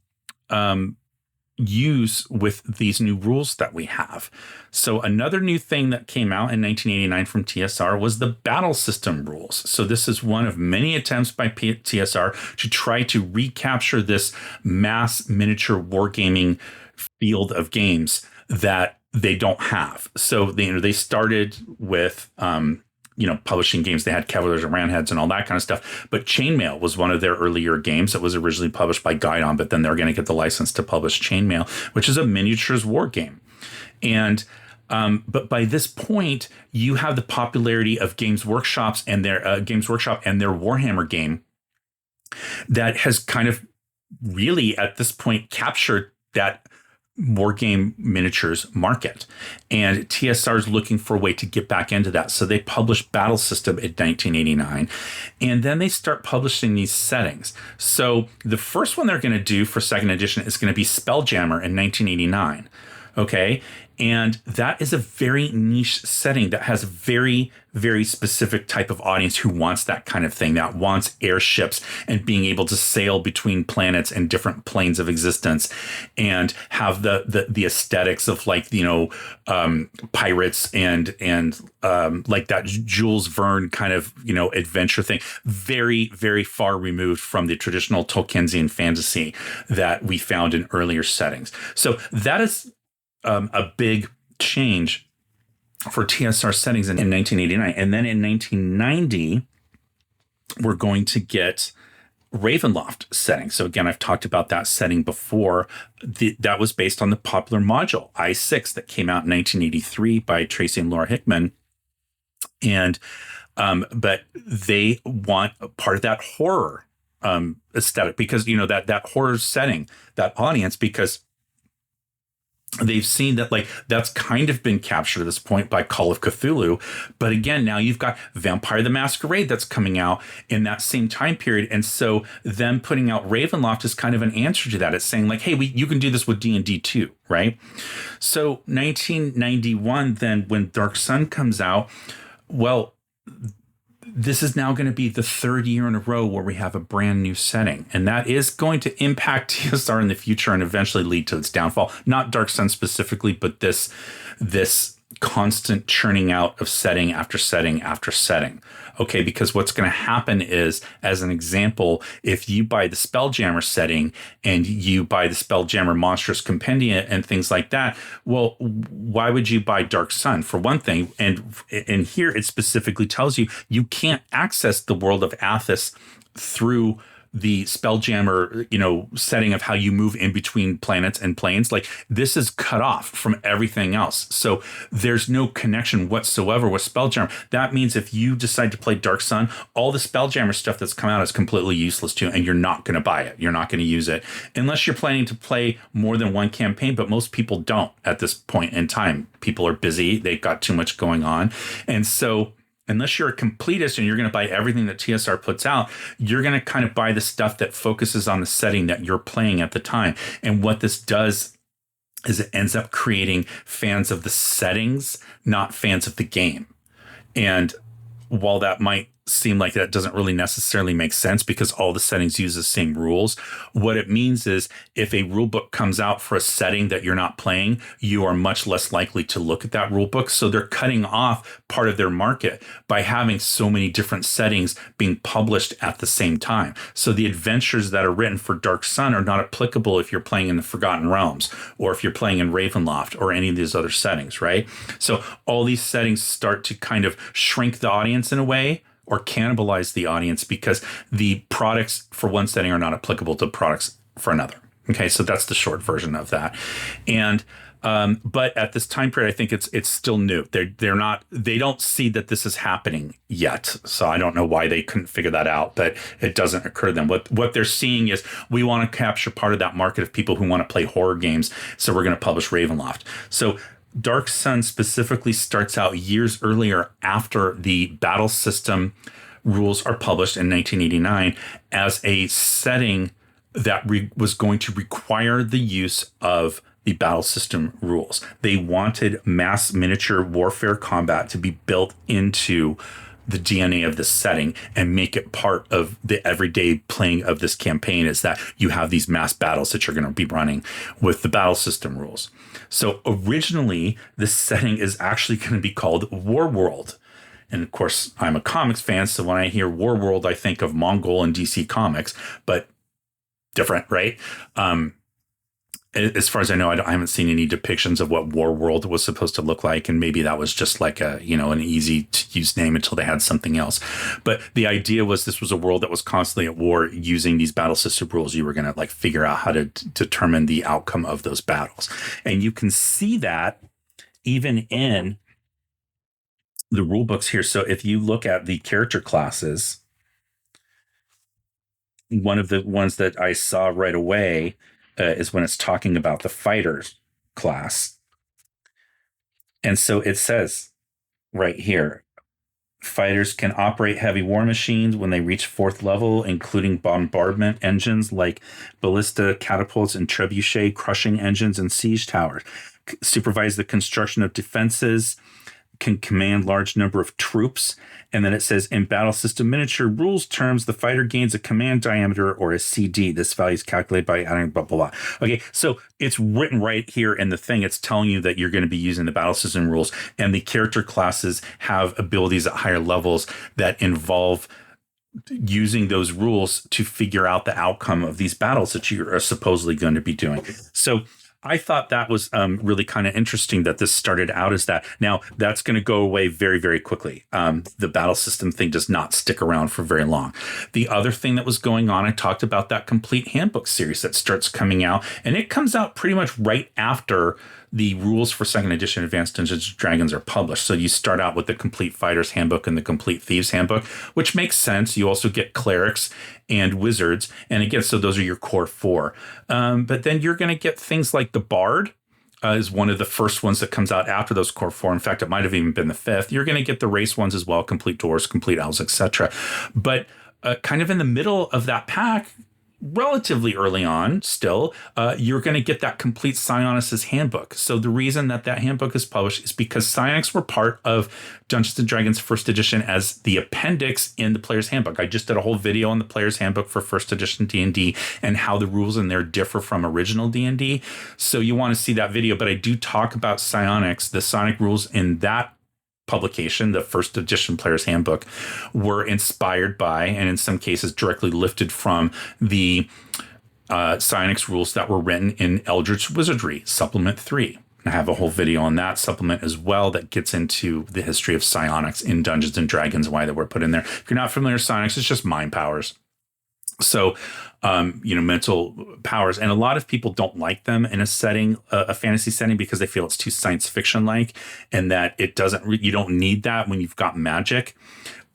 use with these new rules that we have. So another new thing that came out in 1989 from TSR was the battle system rules. So this is one of many attempts by TSR to try to recapture this mass miniature wargaming field of games that they don't have. So they started with publishing games. They had Cavaliers and Roundheads and all that kind of stuff. But Chainmail was one of their earlier games that was originally published by Guidon, but then they're going to get the license to publish Chainmail, which is a miniatures war game. And but by this point, you have the popularity of Games Workshop and their Warhammer game that has kind of really at this point captured that war game miniatures market, and TSR is looking for a way to get back into that. So they published Battle System in 1989, and then they start publishing these settings. So the first one they're going to do for second edition is going to be Spelljammer in 1989. Okay. And that is a very niche setting that has a very, very specific type of audience who wants that kind of thing, that wants airships and being able to sail between planets and different planes of existence and have the aesthetics of pirates and like that Jules Verne kind of, adventure thing. Very, very far removed from the traditional Tolkiensian fantasy that we found in earlier settings. So that is a big change for TSR settings in 1989. And then in 1990, we're going to get Ravenloft setting. So again, I've talked about that setting before. That was based on the popular module I6 that came out in 1983 by Tracy and Laura Hickman. And but they want part of that horror aesthetic because, that horror setting, that audience, because they've seen that that's kind of been captured at this point by Call of Cthulhu. But again, now you've got Vampire the Masquerade that's coming out in that same time period. And so them putting out Ravenloft is kind of an answer to that. It's saying hey, you can do this with D&D too, right? So 1991, then when Dark Sun comes out, well, this is now going to be the third year in a row where we have a brand new setting. And that is going to impact TSR in the future and eventually lead to its downfall. Not Dark Sun specifically, but this constant churning out of setting after setting after setting. Okay, because what's going to happen is, as an example, if you buy the Spelljammer setting and you buy the Spelljammer Monstrous Compendia and things like that, well, why would you buy Dark Sun for one thing? And here it specifically tells you can't access the world of Athas through the Spelljammer, setting of how you move in between planets and planes. Like, this is cut off from everything else. So there's no connection whatsoever with Spelljammer. That means if you decide to play Dark Sun, all the Spelljammer stuff that's come out is completely useless to you, and you're not going to buy it. You're not going to use it unless you're planning to play more than one campaign. But most people don't at this point in time. People are busy. They've got too much going on. And so unless you're a completist and you're going to buy everything that TSR puts out, you're going to kind of buy the stuff that focuses on the setting that you're playing at the time. And what this does is it ends up creating fans of the settings, not fans of the game. And while that might seem like that doesn't really necessarily make sense because all the settings use the same rules, what it means is if a rule book comes out for a setting that you're not playing, you are much less likely to look at that rule book. So they're cutting off part of their market by having so many different settings being published at the same time. So the adventures that are written for Dark Sun are not applicable if you're playing in the Forgotten Realms or if you're playing in Ravenloft or any of these other settings, right? So all these settings start to kind of shrink the audience in a way, or cannibalize the audience because the products for one setting are not applicable to products for another. Okay, so that's the short version of that. And but at this time period, I think it's still new. They don't see that this is happening yet. So I don't know why they couldn't figure that out, but it doesn't occur to them. What they're seeing is we want to capture part of that market of people who want to play horror games. So we're going to publish Ravenloft. So Dark Sun specifically starts out years earlier after the battle system rules are published in 1989 as a setting that was going to require the use of the battle system rules. They wanted mass miniature warfare combat to be built into the DNA of this setting and make it part of the everyday playing of this campaign, is that you have these mass battles that you're going to be running with the battle system rules. So originally, this setting is actually going to be called Warworld. And of course, I'm a comics fan, so when I hear Warworld, I think of Mongol and DC Comics, but different, right? As far as I know, I haven't seen any depictions of what Warworld was supposed to look like, and maybe that was just like an easy to use name until they had something else. But the idea was this was a world that was constantly at war. Using these battle system rules, you were going to figure out how to determine the outcome of those battles, and you can see that even in the rule books here. So if you look at the character classes, one of the ones that I saw right away is when it's talking about the fighters class. And so it says right here, fighters can operate heavy war machines when they reach 4th level, including bombardment engines like ballista, catapults, and trebuchet, crushing engines, and siege towers. Supervise the construction of defenses, can command large number of troops. And then it says in battle system miniature rules terms, the fighter gains a command diameter or a CD. This value is calculated by adding blah, blah, blah. Okay, so it's written right here in the thing. It's telling you that you're going to be using the battle system rules, and the character classes have abilities at higher levels that involve using those rules to figure out the outcome of these battles that you are supposedly going to be doing. So I thought that was really kind of interesting that this started out as that. Now, that's going to go away very, very quickly. The battle system thing does not stick around for very long. The other thing that was going on, I talked about that complete handbook series that starts coming out, and it comes out pretty much right after the rules for 2nd edition Advanced Dungeons & Dragons are published. So you start out with the Complete Fighter's Handbook and the Complete Thieves Handbook, which makes sense. You also get clerics and wizards. And again, so those are your core 4. But then you're going to get things like the Bard is one of the first ones that comes out after those core 4. In fact, it might have even been the 5th. You're going to get the race ones as well, Complete Dwarves, Complete Elves, etc. But kind of in the middle of that pack, relatively early on still, you're going to get that complete psionics handbook. So the reason that that handbook is published is because psionics were part of Dungeons and Dragons first edition as the appendix in the player's handbook. I just did a whole video on the player's handbook for first edition D&D and how the rules in there differ from original D&D. So you want to see that video, but I do talk about psionics, the psionic rules in that publication, the first edition player's handbook, were inspired by, and in some cases directly lifted from, the psionics rules that were written in Eldritch Wizardry, Supplement 3. I have a whole video on that supplement as well that gets into the history of psionics in Dungeons and Dragons, why they were put in there. If you're not familiar with psionics, it's just mind powers. So, mental powers. And a lot of people don't like them in a setting, a fantasy setting, because they feel it's too science fiction like, and that it doesn't, you don't need that when you've got magic.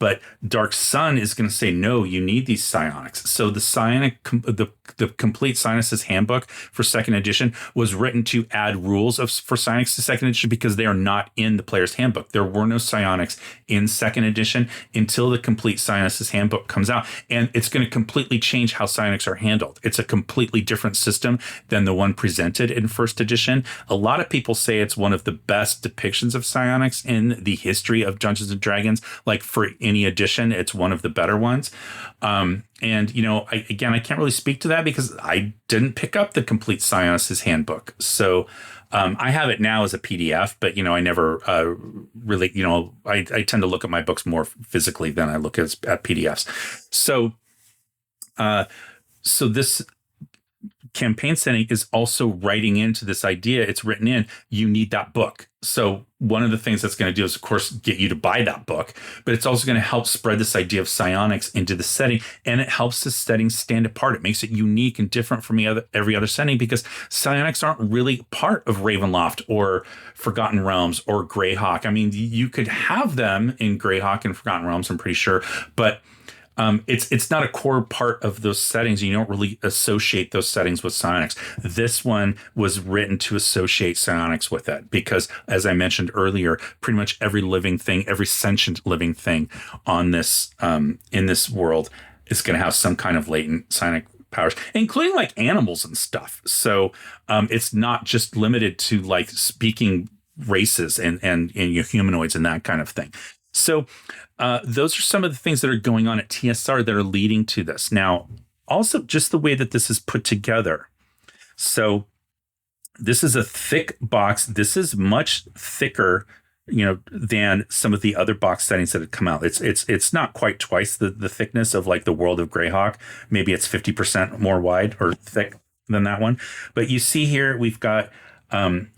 But Dark Sun is going to say, no, you need these psionics. So the psionic, the complete psionics handbook for second edition was written to add rules for psionics to second edition because they are not in the player's handbook. There were no psionics in second edition until the complete psionics handbook comes out. And it's going to completely change how psionics are handled. It's a completely different system than the one presented in first edition. A lot of people say it's one of the best depictions of psionics in the history of Dungeons and Dragons. Like, for any edition, it's one of the better ones. And, I can't really speak to that because I didn't pick up the complete psionics handbook. So I have it now as a PDF, but, I never really, I tend to look at my books more physically than I look at PDFs. So this campaign setting is also writing into this idea. It's written in, you need that book. So one of the things that's going to do is, of course, get you to buy that book, but it's also going to help spread this idea of psionics into the setting, and it helps the setting stand apart. It makes it unique and different from every other setting, because psionics aren't really part of Ravenloft or Forgotten Realms or Greyhawk. I mean, you could have them in Greyhawk and Forgotten Realms, I'm pretty sure, but it's not a core part of those settings. You don't really associate those settings with psionics. This one was written to associate psionics with it because, as I mentioned earlier, pretty much every living thing, every sentient living thing on this in this world is going to have some kind of latent psionic powers, including like animals and stuff. So it's not just limited to like speaking races and humanoids and that kind of thing. So those are some of the things that are going on at TSR that are leading to this. Now, also just the way that this is put together. So this is a thick box. This is much thicker, than some of the other box settings that have come out. It's not quite twice the thickness of like the World of Greyhawk. Maybe it's 50% more wide or thick than that one. But you see here, we've got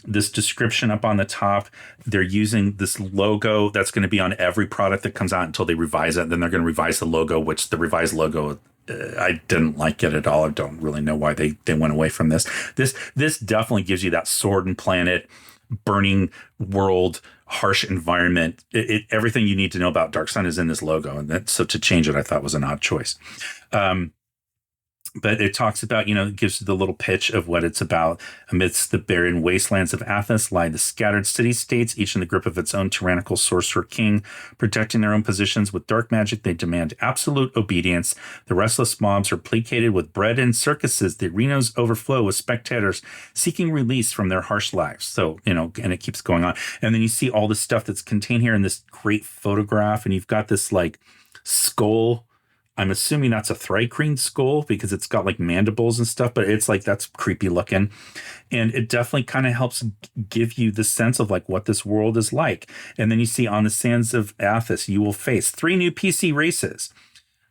this description up on the top. They're using this logo that's going to be on every product that comes out until they revise it. Then they're going to revise the logo, which the revised logo, I didn't like it at all. I don't really know why they went away from this. This definitely gives you that sword and planet, burning world, harsh environment. Everything you need to know about Dark Sun is in this logo. And so to change it, I thought was an odd choice. But it talks about, it gives the little pitch of what it's about. Amidst the barren wastelands of Athas lie the scattered city-states, each in the grip of its own tyrannical sorcerer king. Protecting their own positions with dark magic, they demand absolute obedience. The restless mobs are placated with bread and circuses. The arenas overflow with spectators seeking release from their harsh lives. So, and it keeps going on. And then you see all the stuff that's contained here in this great photograph. And you've got this like skull. I'm assuming that's a thri-kreen skull because it's got like mandibles and stuff, but it's like, that's creepy looking. And it definitely kind of helps give you the sense of like what this world is like. And then you see on the sands of Athas, you will face 3 new PC races.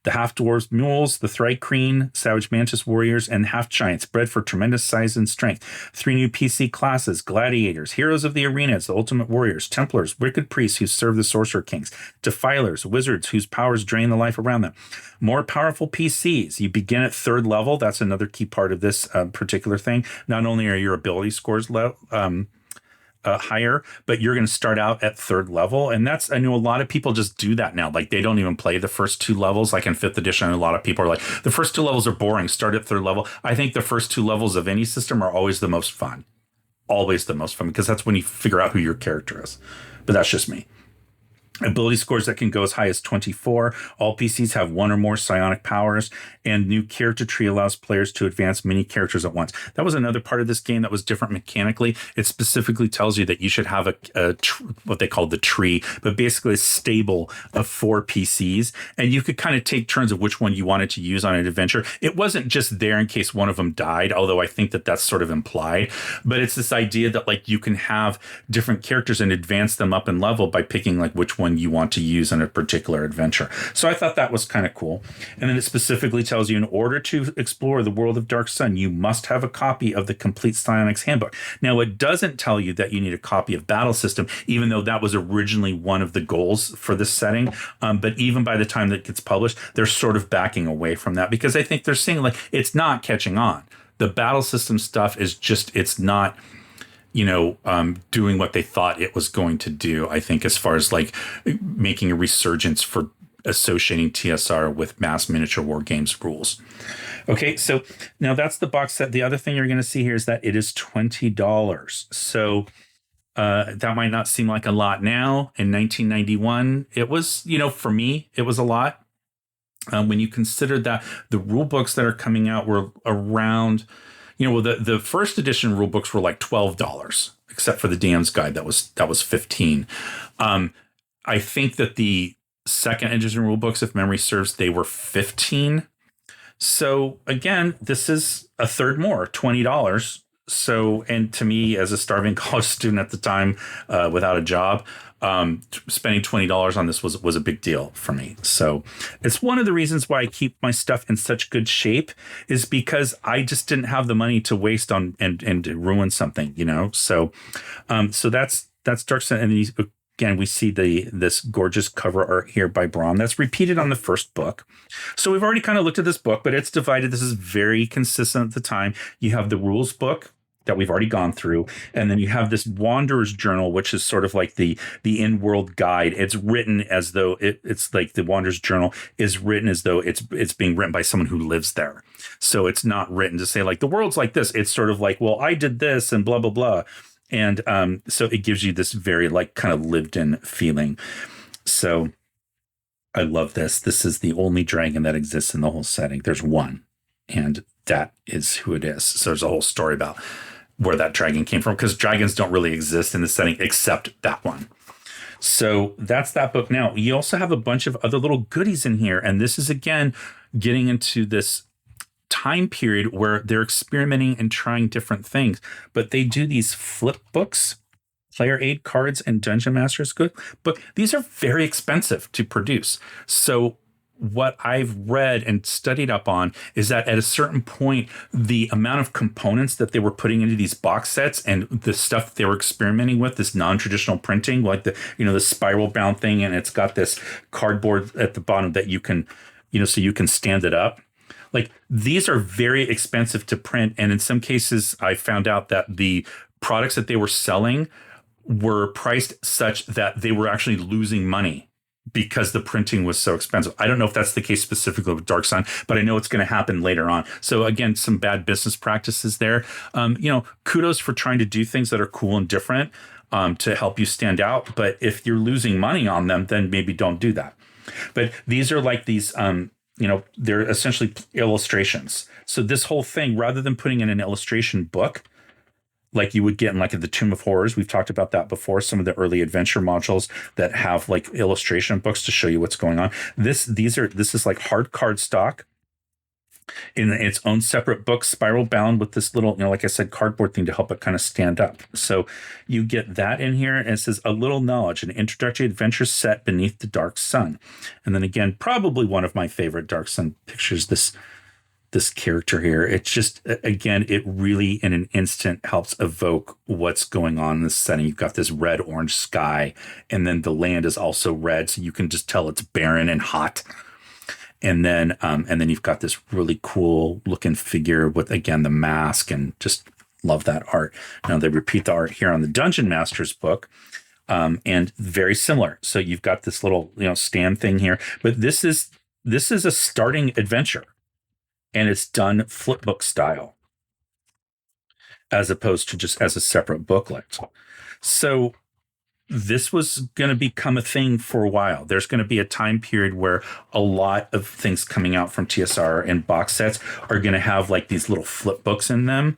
The half-dwarves mules, the thri-kreen, savage mantis warriors, and half-giants bred for tremendous size and strength. 3 new PC classes, gladiators, heroes of the arenas, the ultimate warriors, templars, wicked priests who serve the sorcerer kings, defilers, wizards whose powers drain the life around them. More powerful PCs. You begin at 3rd level. That's another key part of this particular thing. Not only are your ability scores higher, but you're going to start out at 3rd level. And I know a lot of people just do that now. Like they don't even play the first 2 levels. Like in 5th edition, a lot of people are like, the first 2 levels are boring. Start at 3rd level. I think the first 2 levels of any system are always the most fun. Always the most fun, because that's when you figure out who your character is. But that's just me. ability scores that can go as high as 24. All PCs have one or more psionic powers, and new character tree allows players to advance many characters at once. That was another part of this game that was different mechanically. It specifically tells you that you should have what they call the tree, but basically a stable of 4 PCs, and you could kind of take turns of which one you wanted to use on an adventure. It wasn't just there in case one of them died, although I think that that's sort of implied, but it's this idea that like you can have different characters and advance them up in level by picking like which one you want to use in a particular adventure. So I thought that was kind of cool. And then it specifically tells you in order to explore the world of Dark Sun, you must have a copy of the complete Psionics Handbook. Now, it doesn't tell you that you need a copy of Battle System, even though that was originally one of the goals for this setting. But even by the time that it gets published, they're sort of backing away from that because I think they're saying like it's not catching on. The Battle System stuff is just, it's not doing what they thought it was going to do, I think, as far as like making a resurgence for associating TSR with mass miniature war games rules. Okay, so now that's the box set. The other thing you're going to see here is that it is $20. So that might not seem like a lot now. In 1991, it was, for me, it was a lot. When you consider that the rule books that are coming out were around, the first edition rule books were like $12, except for the DM's guide that was $15. I think that the second edition rule books, if memory serves, they were $15. So again, this is a third more, $20. So, and to me, as a starving college student at the time, without a job, spending $20 on this was a big deal for me. So it's one of the reasons why I keep my stuff in such good shape, is because I just didn't have the money to waste on and to ruin something, So, so that's Dark Sun. And again, we see this gorgeous cover art here by Braun that's repeated on the first book. So we've already kind of looked at this book, but it's divided. This is very consistent at the time. You have the rules book that we've already gone through, and then you have this Wanderer's Journal, which is sort of like the in-world guide. It's written as though it's like the Wanderer's Journal is written as though it's being written by someone who lives there. So it's not written to say like the world's like this. It's sort of like, well, I did this and blah blah blah. And so it gives you this very like kind of lived in feeling. So I love this. This is the only dragon that exists in the whole setting. There's one, and that is who it is. So there's a whole story about where that dragon came from, because dragons don't really exist in the setting except that one. So that's that book. Now, you also have a bunch of other little goodies in here. And this is, again, getting into this time period where they're experimenting and trying different things. But they do these flip books, player aid cards, and Dungeon Master's book. These are very expensive to produce. So what I've read and studied up on is that at a certain point, the amount of components that they were putting into these box sets and the stuff they were experimenting with, this non-traditional printing, like the spiral bound thing, and it's got this cardboard at the bottom that you can, so you can stand it up. Like, these are very expensive to print. And in some cases, I found out that the products that they were selling were priced such that they were actually losing money because the printing was so expensive. I don't know if that's the case specifically with Dark Sun, but I know it's going to happen later on. So again, some bad business practices there. Kudos for trying to do things that are cool and different to help you stand out. But if you're losing money on them, then maybe don't do that. But these are like these, they're essentially illustrations. So this whole thing, rather than putting in an illustration book, like you would get in like the Tomb of Horrors. We've talked about that before. Some of the early adventure modules that have like illustration books to show you what's going on. This is like hard cardstock in its own separate book, spiral bound with this little, like I said, cardboard thing to help it kind of stand up. So you get that in here, and it says a little knowledge, an introductory adventure set beneath the Dark Sun. And then again, probably one of my favorite Dark Sun pictures, this character here. It's just, again, it really in an instant helps evoke what's going on in this setting. You've got this red orange sky, and then the land is also red, so you can just tell it's barren and hot. And then you've got this really cool looking figure with, again, the mask, and just love that art. Now they repeat the art here on the Dungeon Master's book, and very similar. So you've got this little stand thing here, but this is a starting adventure. And it's done flipbook style, as opposed to just as a separate booklet. So this was going to become a thing for a while. There's going to be a time period where a lot of things coming out from TSR and box sets are going to have like these little flip books in them.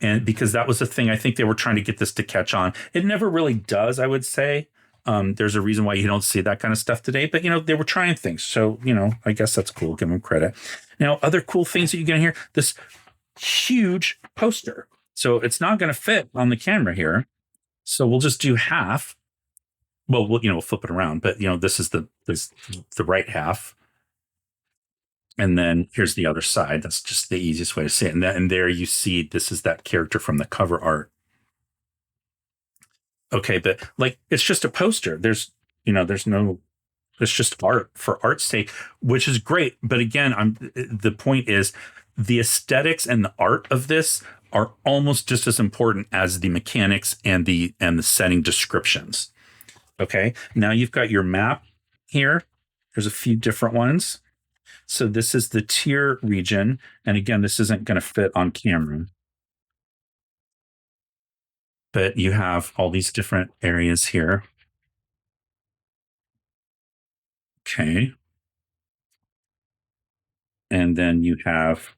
And because that was the thing, I think they were trying to get this to catch on. It never really does, I would say. There's a reason why you don't see that kind of stuff today, but they were trying things. So, I guess that's cool. Give them credit. Now, other cool things that you get here, this huge poster. So it's not going to fit on the camera here. So we'll just do half. Well, we'll flip it around, but this is the right half. And then here's the other side. That's just the easiest way to see it. And there you see, this is that character from the cover art. Okay, but it's just a poster. There's no, it's just art for art's sake, which is great. But again, the point is the aesthetics and the art of this are almost just as important as the mechanics and the setting descriptions. Okay, now you've got your map here. There's a few different ones. So this is the tier region. And again, this isn't going to fit on camera. But you have all these different areas here. Okay. And then you have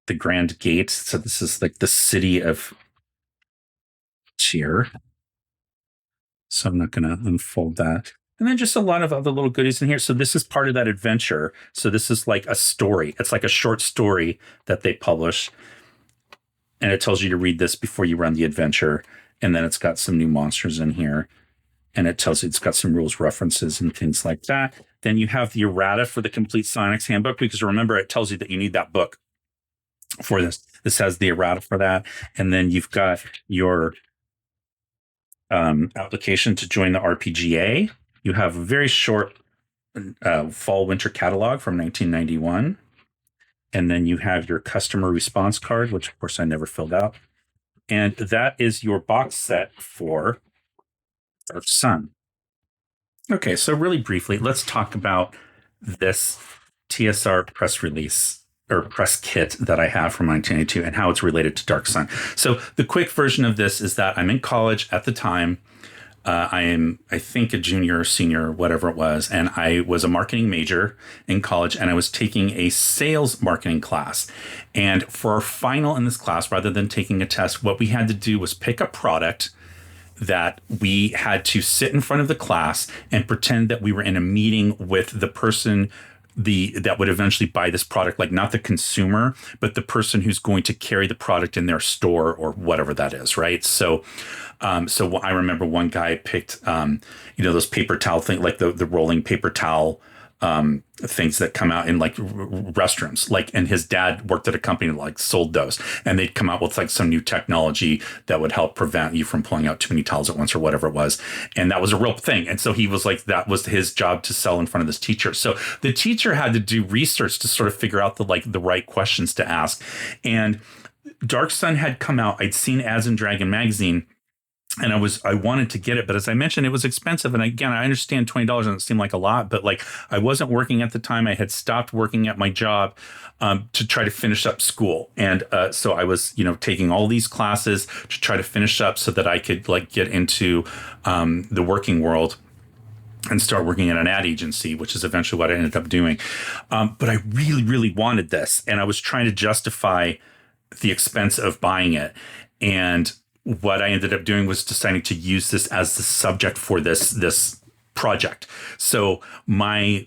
the Grand Gate. So this is like the city of Tier. So I'm not going to unfold that. And then just a lot of other little goodies in here. So this is part of that adventure. So this is like a story. It's like a short story that they publish. And it tells you to read this before you run the adventure. And then it's got some new monsters in here. And it tells you it's got some rules references and things like that. Then you have the errata for the complete psionics handbook, because remember, it tells you that you need that book for this. This has the errata for that. And then you've got your application to join the RPGA. You have a very short fall winter catalog from 1991. And then you have your customer response card, which of course I never filled out. And that is your box set for Dark Sun. Okay, so really briefly, let's talk about this TSR press release or press kit that I have from 1982 and how it's related to Dark Sun. So the quick version of this is that I'm in college at the time. I am, I think, a junior or senior, whatever it was. And I was a marketing major in college, and I was taking a sales marketing class. And for our final in this class, rather than taking a test, what we had to do was pick a product that we had to sit in front of the class and pretend that we were in a meeting with the person that would eventually buy this product, like not the consumer, but the person who's going to carry the product in their store or whatever that is, right? So I remember one guy picked, those paper towel things, like the rolling paper towel things that come out in like restrooms, and his dad worked at a company that like sold those, and they'd come out with like some new technology that would help prevent you from pulling out too many towels at once or whatever it was. And that was a real thing. And so he was like, that was his job to sell in front of this teacher. So the teacher had to do research to sort of figure out the right questions to ask. And Dark Sun had come out. I'd seen ads in Dragon magazine, and I wanted to get it, but as I mentioned, it was expensive. And again, I understand $20 doesn't seem like a lot, but I wasn't working at the time. I had stopped working at my job to try to finish up school. And so I was, taking all these classes to try to finish up so that I could get into the working world and start working at an ad agency, which is eventually what I ended up doing. But I really, really wanted this. And I was trying to justify the expense of buying it. And what I ended up doing was deciding to use this as the subject for this project. So my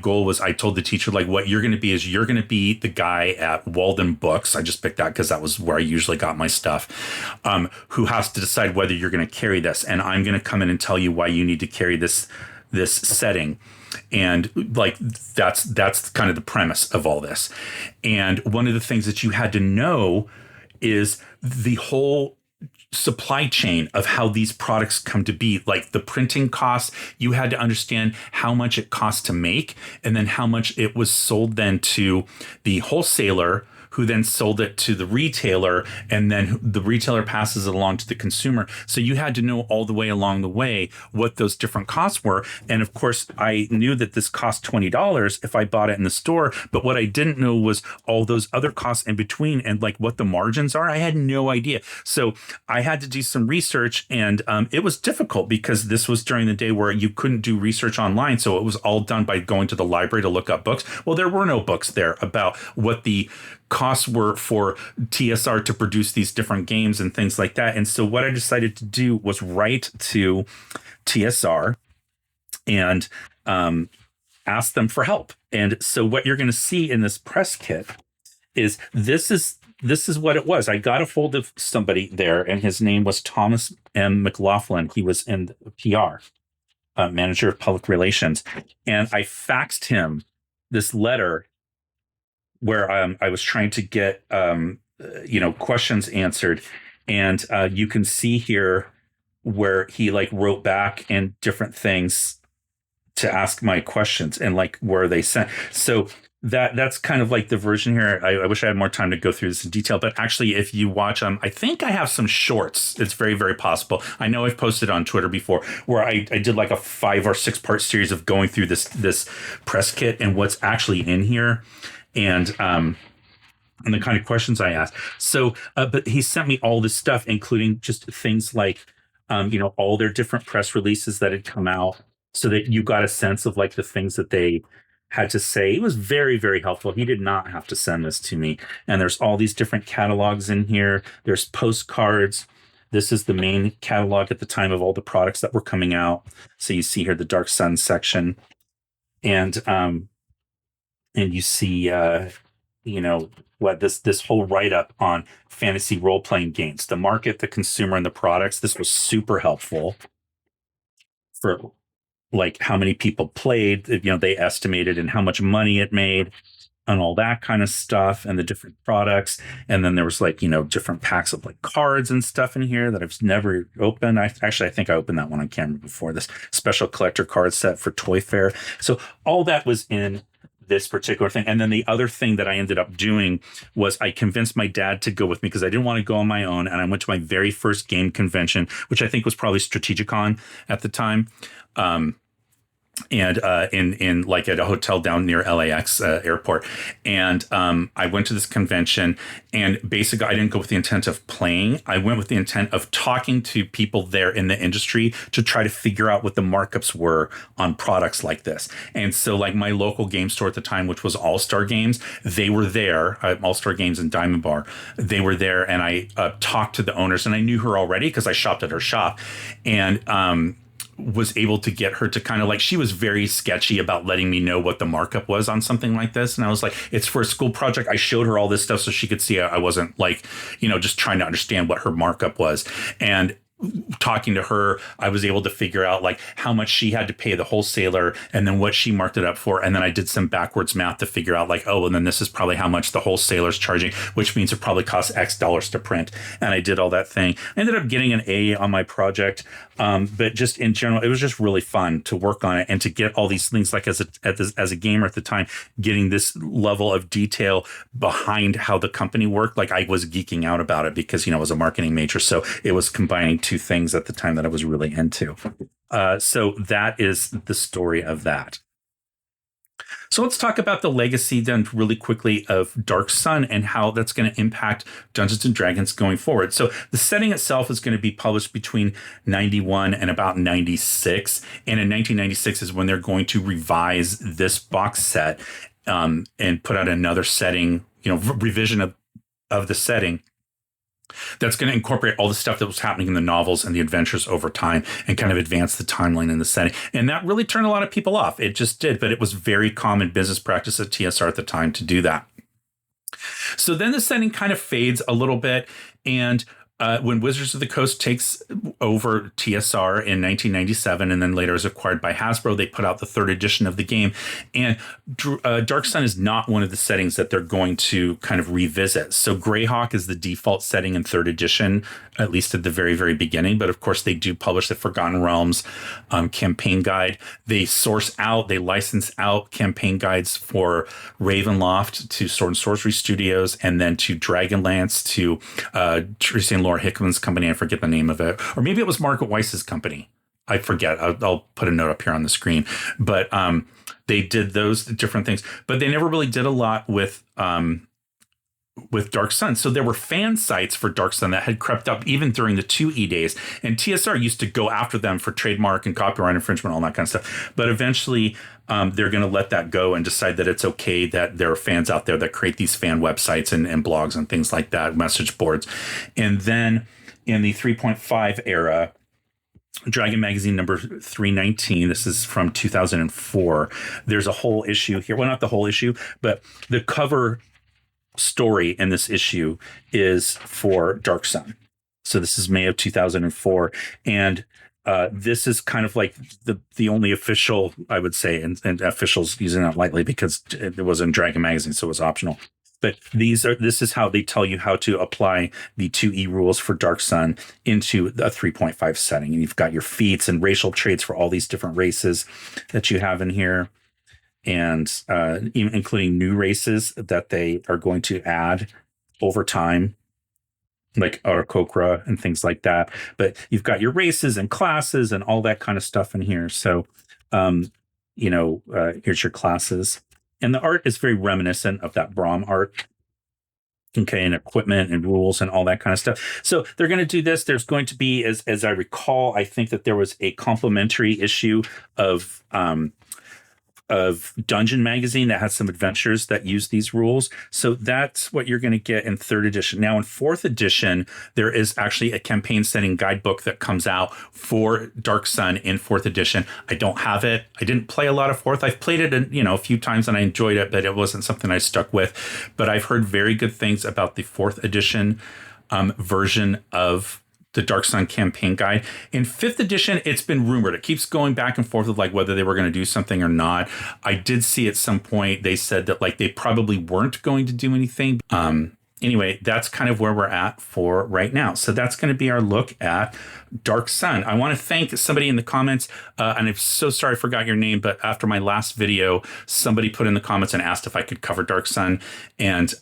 goal was, I told the teacher, what you're going to be is you're going to be the guy at Walden Books. I just picked that because that was where I usually got my stuff, who has to decide whether you're going to carry this. And I'm going to come in and tell you why you need to carry this setting. And that's kind of the premise of all this. And one of the things that you had to know is the whole supply chain of how these products come to be, like the printing costs. You had to understand how much it cost to make, and then how much it was sold then to the wholesaler who then sold it to the retailer, and then the retailer passes it along to the consumer. So you had to know all the way along the way what those different costs were. And of course, I knew that this cost $20 if I bought it in the store, but what I didn't know was all those other costs in between and like what the margins are. I had no idea. So I had to do some research, and it was difficult because this was during the day where you couldn't do research online. So it was all done by going to the library to look up books. Well, there were no books there about what the costs were for TSR to produce these different games and things like that. And so what I decided to do was write to TSR and ask them for help. And so what you're going to see in this press kit is this is what it was. I got a hold of somebody there, and his name was Thomas M. McLaughlin. He was in PR, manager of public relations. And I faxed him this letter where I was trying to get, questions answered. And you can see here where he like wrote back and different things to ask my questions and like where they sent. So that's kind of like the version here. I wish I had more time to go through this in detail, but actually if you watch I think I have some shorts. It's very, very possible. I know I've posted on Twitter before where I did like a 5 or 6 part series of going through this press kit and what's actually in here and the kind of questions I asked. So, but he sent me all this stuff, including just things like, all their different press releases that had come out, so that you got a sense of like the things that they had to say. It was very, very helpful. He did not have to send this to me. And there's all these different catalogs in here. There's postcards. This is the main catalog at the time of all the products that were coming out. So you see here the Dark Sun section. And you see, what this whole write-up on fantasy role-playing games, the market, the consumer, and the products. This was super helpful for like how many people played, they estimated, and how much money it made and all that kind of stuff, and the different products. And then there was like, different packs of like cards and stuff in here that I've never opened. I think I opened that one on camera before. This special collector card set for Toy Fair. So all that was in this particular thing. And then the other thing that I ended up doing was I convinced my dad to go with me because I didn't want to go on my own. And I went to my very first game convention, which I think was probably Strategicon at the time. And in like at a hotel down near LAX airport. And I went to this convention, and basically I didn't go with the intent of playing. I went with the intent of talking to people there in the industry to try to figure out what the markups were on products like this. And so like my local game store at the time, which was All Star Games, they were there, All Star Games in Diamond Bar. They were there, and I talked to the owners, and I knew her already because I shopped at her shop. And was able to get her to kind of like, she was very sketchy about letting me know what the markup was on something like this. And I was like, it's for a school project. I showed her all this stuff so she could see I wasn't like, just trying to understand what her markup was. And talking to her, I was able to figure out like how much she had to pay the wholesaler and then what she marked it up for. And then I did some backwards math to figure out like, oh, and then this is probably how much the wholesaler's charging, which means it probably costs X dollars to print. And I did all that thing. I ended up getting an A on my project. But just in general, it was just really fun to work on it and to get all these things like as a gamer at the time, getting this level of detail behind how the company worked. Like I was geeking out about it because, I was a marketing major. So it was combining two things at the time that I was really into. So that is the story of that. So let's talk about the legacy then really quickly of Dark Sun and how that's going to impact Dungeons & Dragons going forward. So the setting itself is going to be published between 91 and about 96. And in 1996 is when they're going to revise this box set and put out another setting, revision of the setting. That's going to incorporate all the stuff that was happening in the novels and the adventures over time and kind of advance the timeline in the setting. And that really turned a lot of people off. It just did, but it was very common business practice at TSR at the time to do that. So then the setting kind of fades a little bit, and when Wizards of the Coast takes over TSR in 1997 and then later is acquired by Hasbro, they put out the third edition of the game. And Dark Sun is not one of the settings that they're going to kind of revisit. So Greyhawk is the default setting in third edition, at least at the very, very beginning. But of course, they do publish the Forgotten Realms campaign guide. They license out campaign guides for Ravenloft to Sword and Sorcery Studios, and then to Dragonlance, to Tracy and Laura Hickman's company. I forget the name of it. Or maybe it was Margaret Weiss's company. I forget. I'll put a note up here on the screen. But they did those different things. But they never really did a lot with Dark Sun. So there were fan sites for Dark Sun that had crept up even during the 2E days. And TSR used to go after them for trademark and copyright infringement, all that kind of stuff. But eventually they're going to let that go and decide that it's okay that there are fans out there that create these fan websites and blogs and things like that, message boards. And then in the 3.5 era, Dragon Magazine number 319, this is from 2004. There's a whole issue here. Well, not the whole issue, but the cover story in this issue is for Dark Sun. So this is May of 2004. And this is kind of like the only official, I would say, and officials using that lightly because it was in Dragon Magazine, so it was optional. But this is how they tell you how to apply the 2E rules for Dark Sun into a 3.5 setting. And you've got your feats and racial traits for all these different races that you have in here, and even including new races that they are going to add over time, like Aarakocra and things like that. But you've got your races and classes and all that kind of stuff in here. So, here's your classes. And the art is very reminiscent of that Brahm art. Okay, and equipment and rules and all that kind of stuff. So they're going to do this. There's going to be, as I recall, I think that there was a complimentary issue of Dungeon Magazine that has some adventures that use these rules. So that's what you're going to get in third edition. Now in fourth edition, there is actually a campaign setting guidebook that comes out for Dark Sun in fourth edition. I don't have it. I didn't play a lot of fourth. I've played it a few times and I enjoyed it, but it wasn't something I stuck with. But I've heard very good things about the fourth edition version of the Dark Sun campaign guide. In fifth edition, it's been rumored. It keeps going back and forth with like whether they were going to do something or not. I did see at some point they said that like they probably weren't going to do anything. Anyway, that's kind of where we're at for right now. So that's going to be our look at Dark Sun. I want to thank somebody in the comments, and I'm so sorry I forgot your name, but after my last video, somebody put in the comments and asked if I could cover Dark Sun, and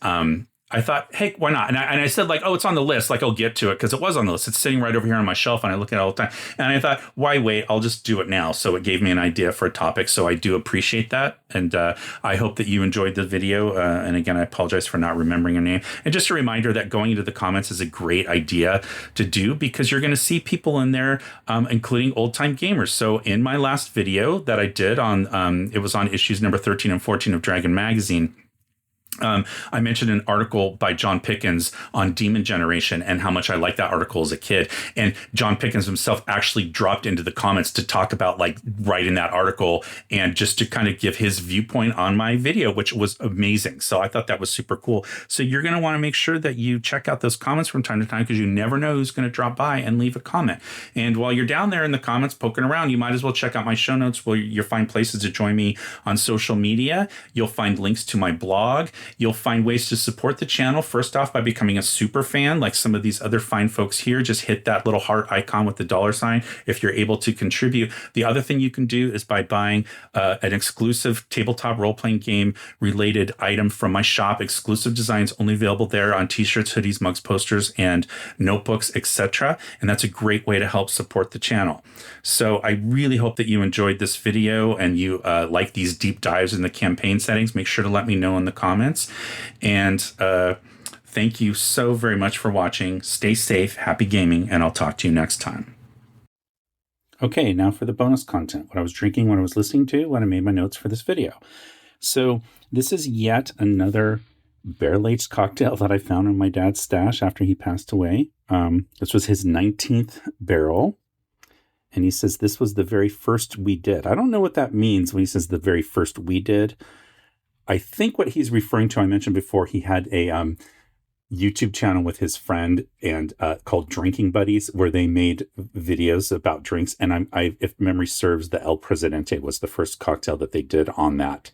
I thought, hey, why not? And I said, like, oh, it's on the list. Like, I'll get to it because it was on the list. It's sitting right over here on my shelf and I look at it all the time. And I thought, why wait? I'll just do it now. So it gave me an idea for a topic. So I do appreciate that. And I hope that you enjoyed the video. And again, I apologize for not remembering your name. And just a reminder that going into the comments is a great idea to do because you're going to see people in there, including old time gamers. So in my last video that I did on, it was on issues number 13 and 14 of Dragon Magazine. I mentioned an article by John Pickens on Demon Generation and how much I liked that article as a kid. And John Pickens himself actually dropped into the comments to talk about like writing that article and just to kind of give his viewpoint on my video, which was amazing. So I thought that was super cool. So you're going to want to make sure that you check out those comments from time to time because you never know who's going to drop by and leave a comment. And while you're down there in the comments poking around, you might as well check out my show notes where you'll find places to join me on social media. You'll find links to my blog. You'll find ways to support the channel, first off, by becoming a super fan, like some of these other fine folks here. Just hit that little heart icon with the $sign if you're able to contribute. The other thing you can do is by buying an exclusive tabletop role-playing game related item from my shop, exclusive designs only available there on t-shirts, hoodies, mugs, posters, and notebooks, etc. And that's a great way to help support the channel. So I really hope that you enjoyed this video and you like these deep dives in the campaign settings. Make sure to let me know in the comments. And thank you so very much for watching. Stay safe, happy gaming, and I'll talk to you next time. Okay, now for the bonus content. What I was drinking, what I was listening to, when I made my notes for this video. So this is yet another barrel-aged cocktail that I found in my dad's stash after he passed away. This was his 19th barrel. And he says this was the very first we did. I don't know what that means when he says the very first we did. I think what he's referring to, I mentioned before, he had a YouTube channel with his friend and called Drinking Buddies, where they made videos about drinks. And if memory serves, the El Presidente was the first cocktail that they did on that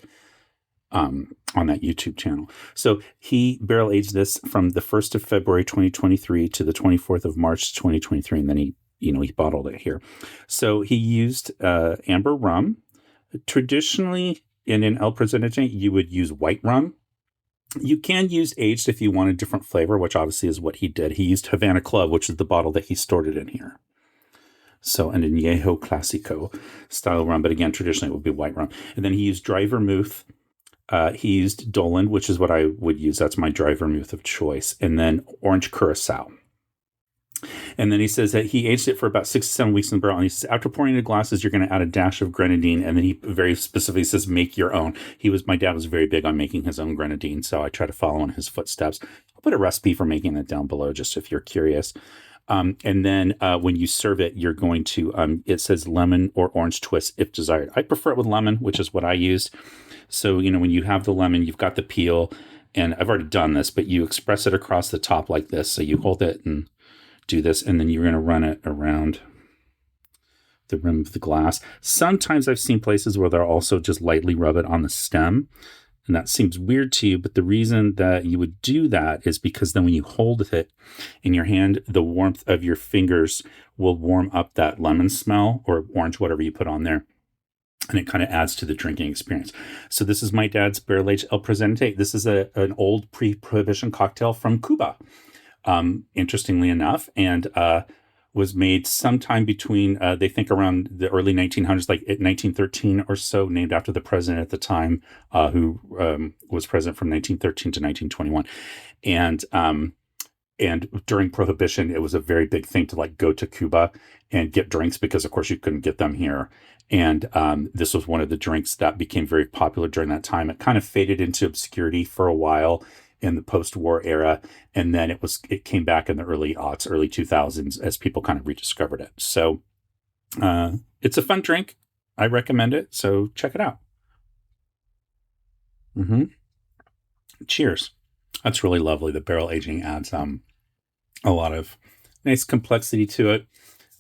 YouTube channel. So he barrel aged this from the 1st of February 2023 to the 24th of March 2023, and then he bottled it here. So he used amber rum. Traditionally, in an El Presidente, you would use white rum. You can use aged if you want a different flavor, which obviously is what he did. He used Havana Club, which is the bottle that he stored it in here. So an Añejo Clásico style rum, but again, traditionally it would be white rum. And then he used dry vermouth. He used Dolan, which is what I would use. That's my dry vermouth of choice. And then orange curacao. And then he says that he aged it for about 6 to 7 weeks in the barrel. And he says, after pouring into glasses, you're going to add a dash of grenadine. And then he very specifically says, make your own. My dad was very big on making his own grenadine. So I try to follow in his footsteps. I'll put a recipe for making that down below, just if you're curious. And then when you serve it, you're going to, it says lemon or orange twist if desired. I prefer it with lemon, which is what I used. So, when you have the lemon, you've got the peel. And I've already done this, but you express it across the top like this. So you hold it and do this, and then you're going to run it around the rim of the glass. Sometimes I've seen places where they'll also just lightly rub it on the stem, and that seems weird to you, but the reason that you would do that is because then when you hold it in your hand, the warmth of your fingers will warm up that lemon smell or orange, whatever you put on there, and it kind of adds to the drinking experience. So this is my dad's barrel-aged El Presidente. This is an old pre-Prohibition cocktail from Cuba. Interestingly enough, and was made sometime between, they think around the early 1900s, like 1913 or so, named after the president at the time, who was president from 1913 to 1921. And during Prohibition, it was a very big thing to go to Cuba and get drinks because, of course, you couldn't get them here. And this was one of the drinks that became very popular during that time. It kind of faded into obscurity for a while in the post-war era, and then it came back in the early 2000s as people kind of rediscovered it. So it's a fun drink. I recommend it. So check it out. Cheers. That's really lovely. The barrel aging adds a lot of nice complexity to it.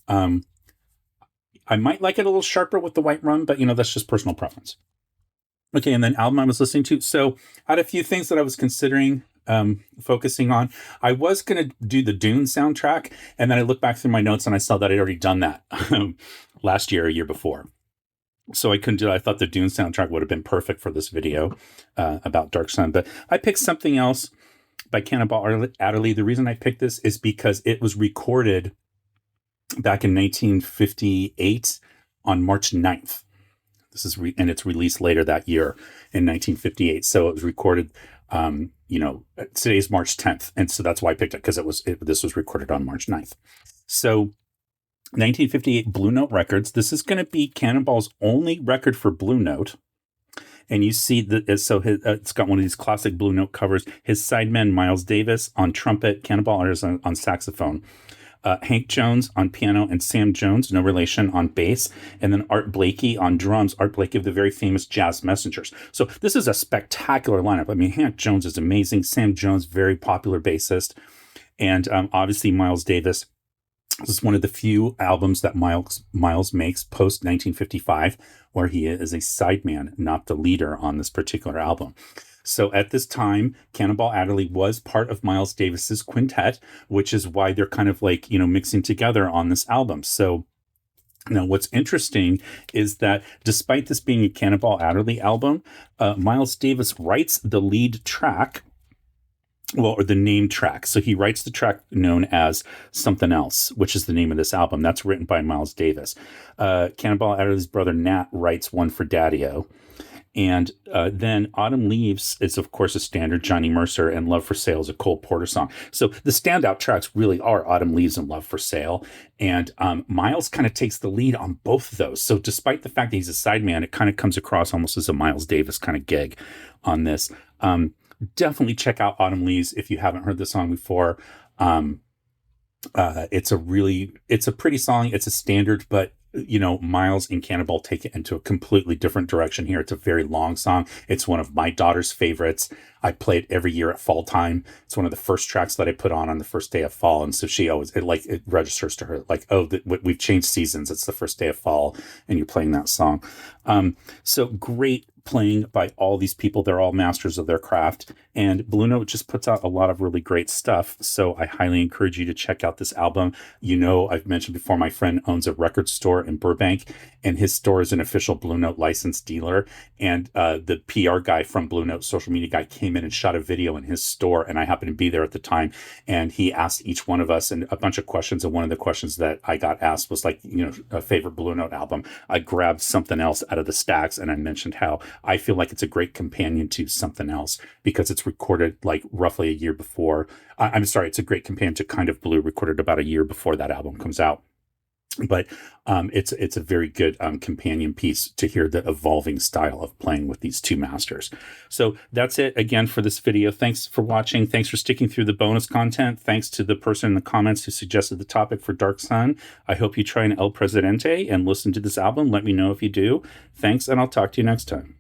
I might like it a little sharper with the white rum, but that's just personal preference. Okay, and then album I was listening to. So I had a few things that I was considering focusing on. I was going to do the Dune soundtrack, and then I looked back through my notes and I saw that I'd already done that last year or year before. So I couldn't do it. I thought the Dune soundtrack would have been perfect for this video about Dark Sun. But I picked something else by Cannonball Adderley. The reason I picked this is because it was recorded back in 1958 on March 9th. This is and it's released later that year in 1958. So it was recorded, today's March 10th. And so that's why I picked it, because this was recorded on March 9th. So 1958 Blue Note Records. This is going to be Cannonball's only record for Blue Note. And you see that, it's got one of these classic Blue Note covers. His sideman, Miles Davis, on trumpet, Cannonball Adderley on saxophone. Hank Jones on piano and Sam Jones, no relation, on bass, and then Art Blakey on drums. Art Blakey of the very famous Jazz Messengers. So this is a spectacular lineup. I mean, Hank Jones is amazing. Sam Jones, very popular bassist. And obviously Miles Davis. This is one of the few albums that Miles makes post 1955 where he is a sideman, not the leader on this particular album. So at this time, Cannonball Adderley was part of Miles Davis's quintet, which is why they're kind of mixing together on this album. So now what's interesting is that despite this being a Cannonball Adderley album, Miles Davis writes the lead track, or the name track. So he writes the track known as Something Else, which is the name of this album. That's written by Miles Davis. Cannonball Adderley's brother Nat writes one for Daddy-O. And then Autumn Leaves is, of course, a standard Johnny Mercer, and Love for Sale is a Cole Porter song. So the standout tracks really are Autumn Leaves and Love for Sale. And Miles kind of takes the lead on both of those. So despite the fact that he's a sideman, it kind of comes across almost as a Miles Davis kind of gig on this. Definitely check out Autumn Leaves if you haven't heard the song before. It's a pretty song. It's a standard, but Miles and Cannonball take it into a completely different direction here. It's a very long song. It's one of my daughter's favorites. I play it every year at fall time. It's one of the first tracks that I put on the first day of fall. And so she always, it registers to her like, oh, we've changed seasons. It's the first day of fall and you're playing that song. So great playing by all these people. They're all masters of their craft. And Blue Note just puts out a lot of really great stuff. So I highly encourage you to check out this album. I've mentioned before, my friend owns a record store in Burbank, and his store is an official Blue Note licensed dealer. And the PR guy from Blue Note, social media guy, came in and shot a video in his store. And I happened to be there at the time. And he asked each one of us a bunch of questions. And one of the questions that I got asked was like, a favorite Blue Note album. I grabbed Something Else out of the stacks, and I mentioned how I feel like it's a great companion to Something Else because it's recorded like roughly a year before. It's a great companion to Kind of Blue, recorded about a year before that album comes out. But it's a very good companion piece to hear the evolving style of playing with these two masters. So that's it again for this video. Thanks for watching. Thanks for sticking through the bonus content. Thanks to the person in the comments who suggested the topic for Dark Sun. I hope you try an El Presidente and listen to this album. Let me know if you do. Thanks, and I'll talk to you next time.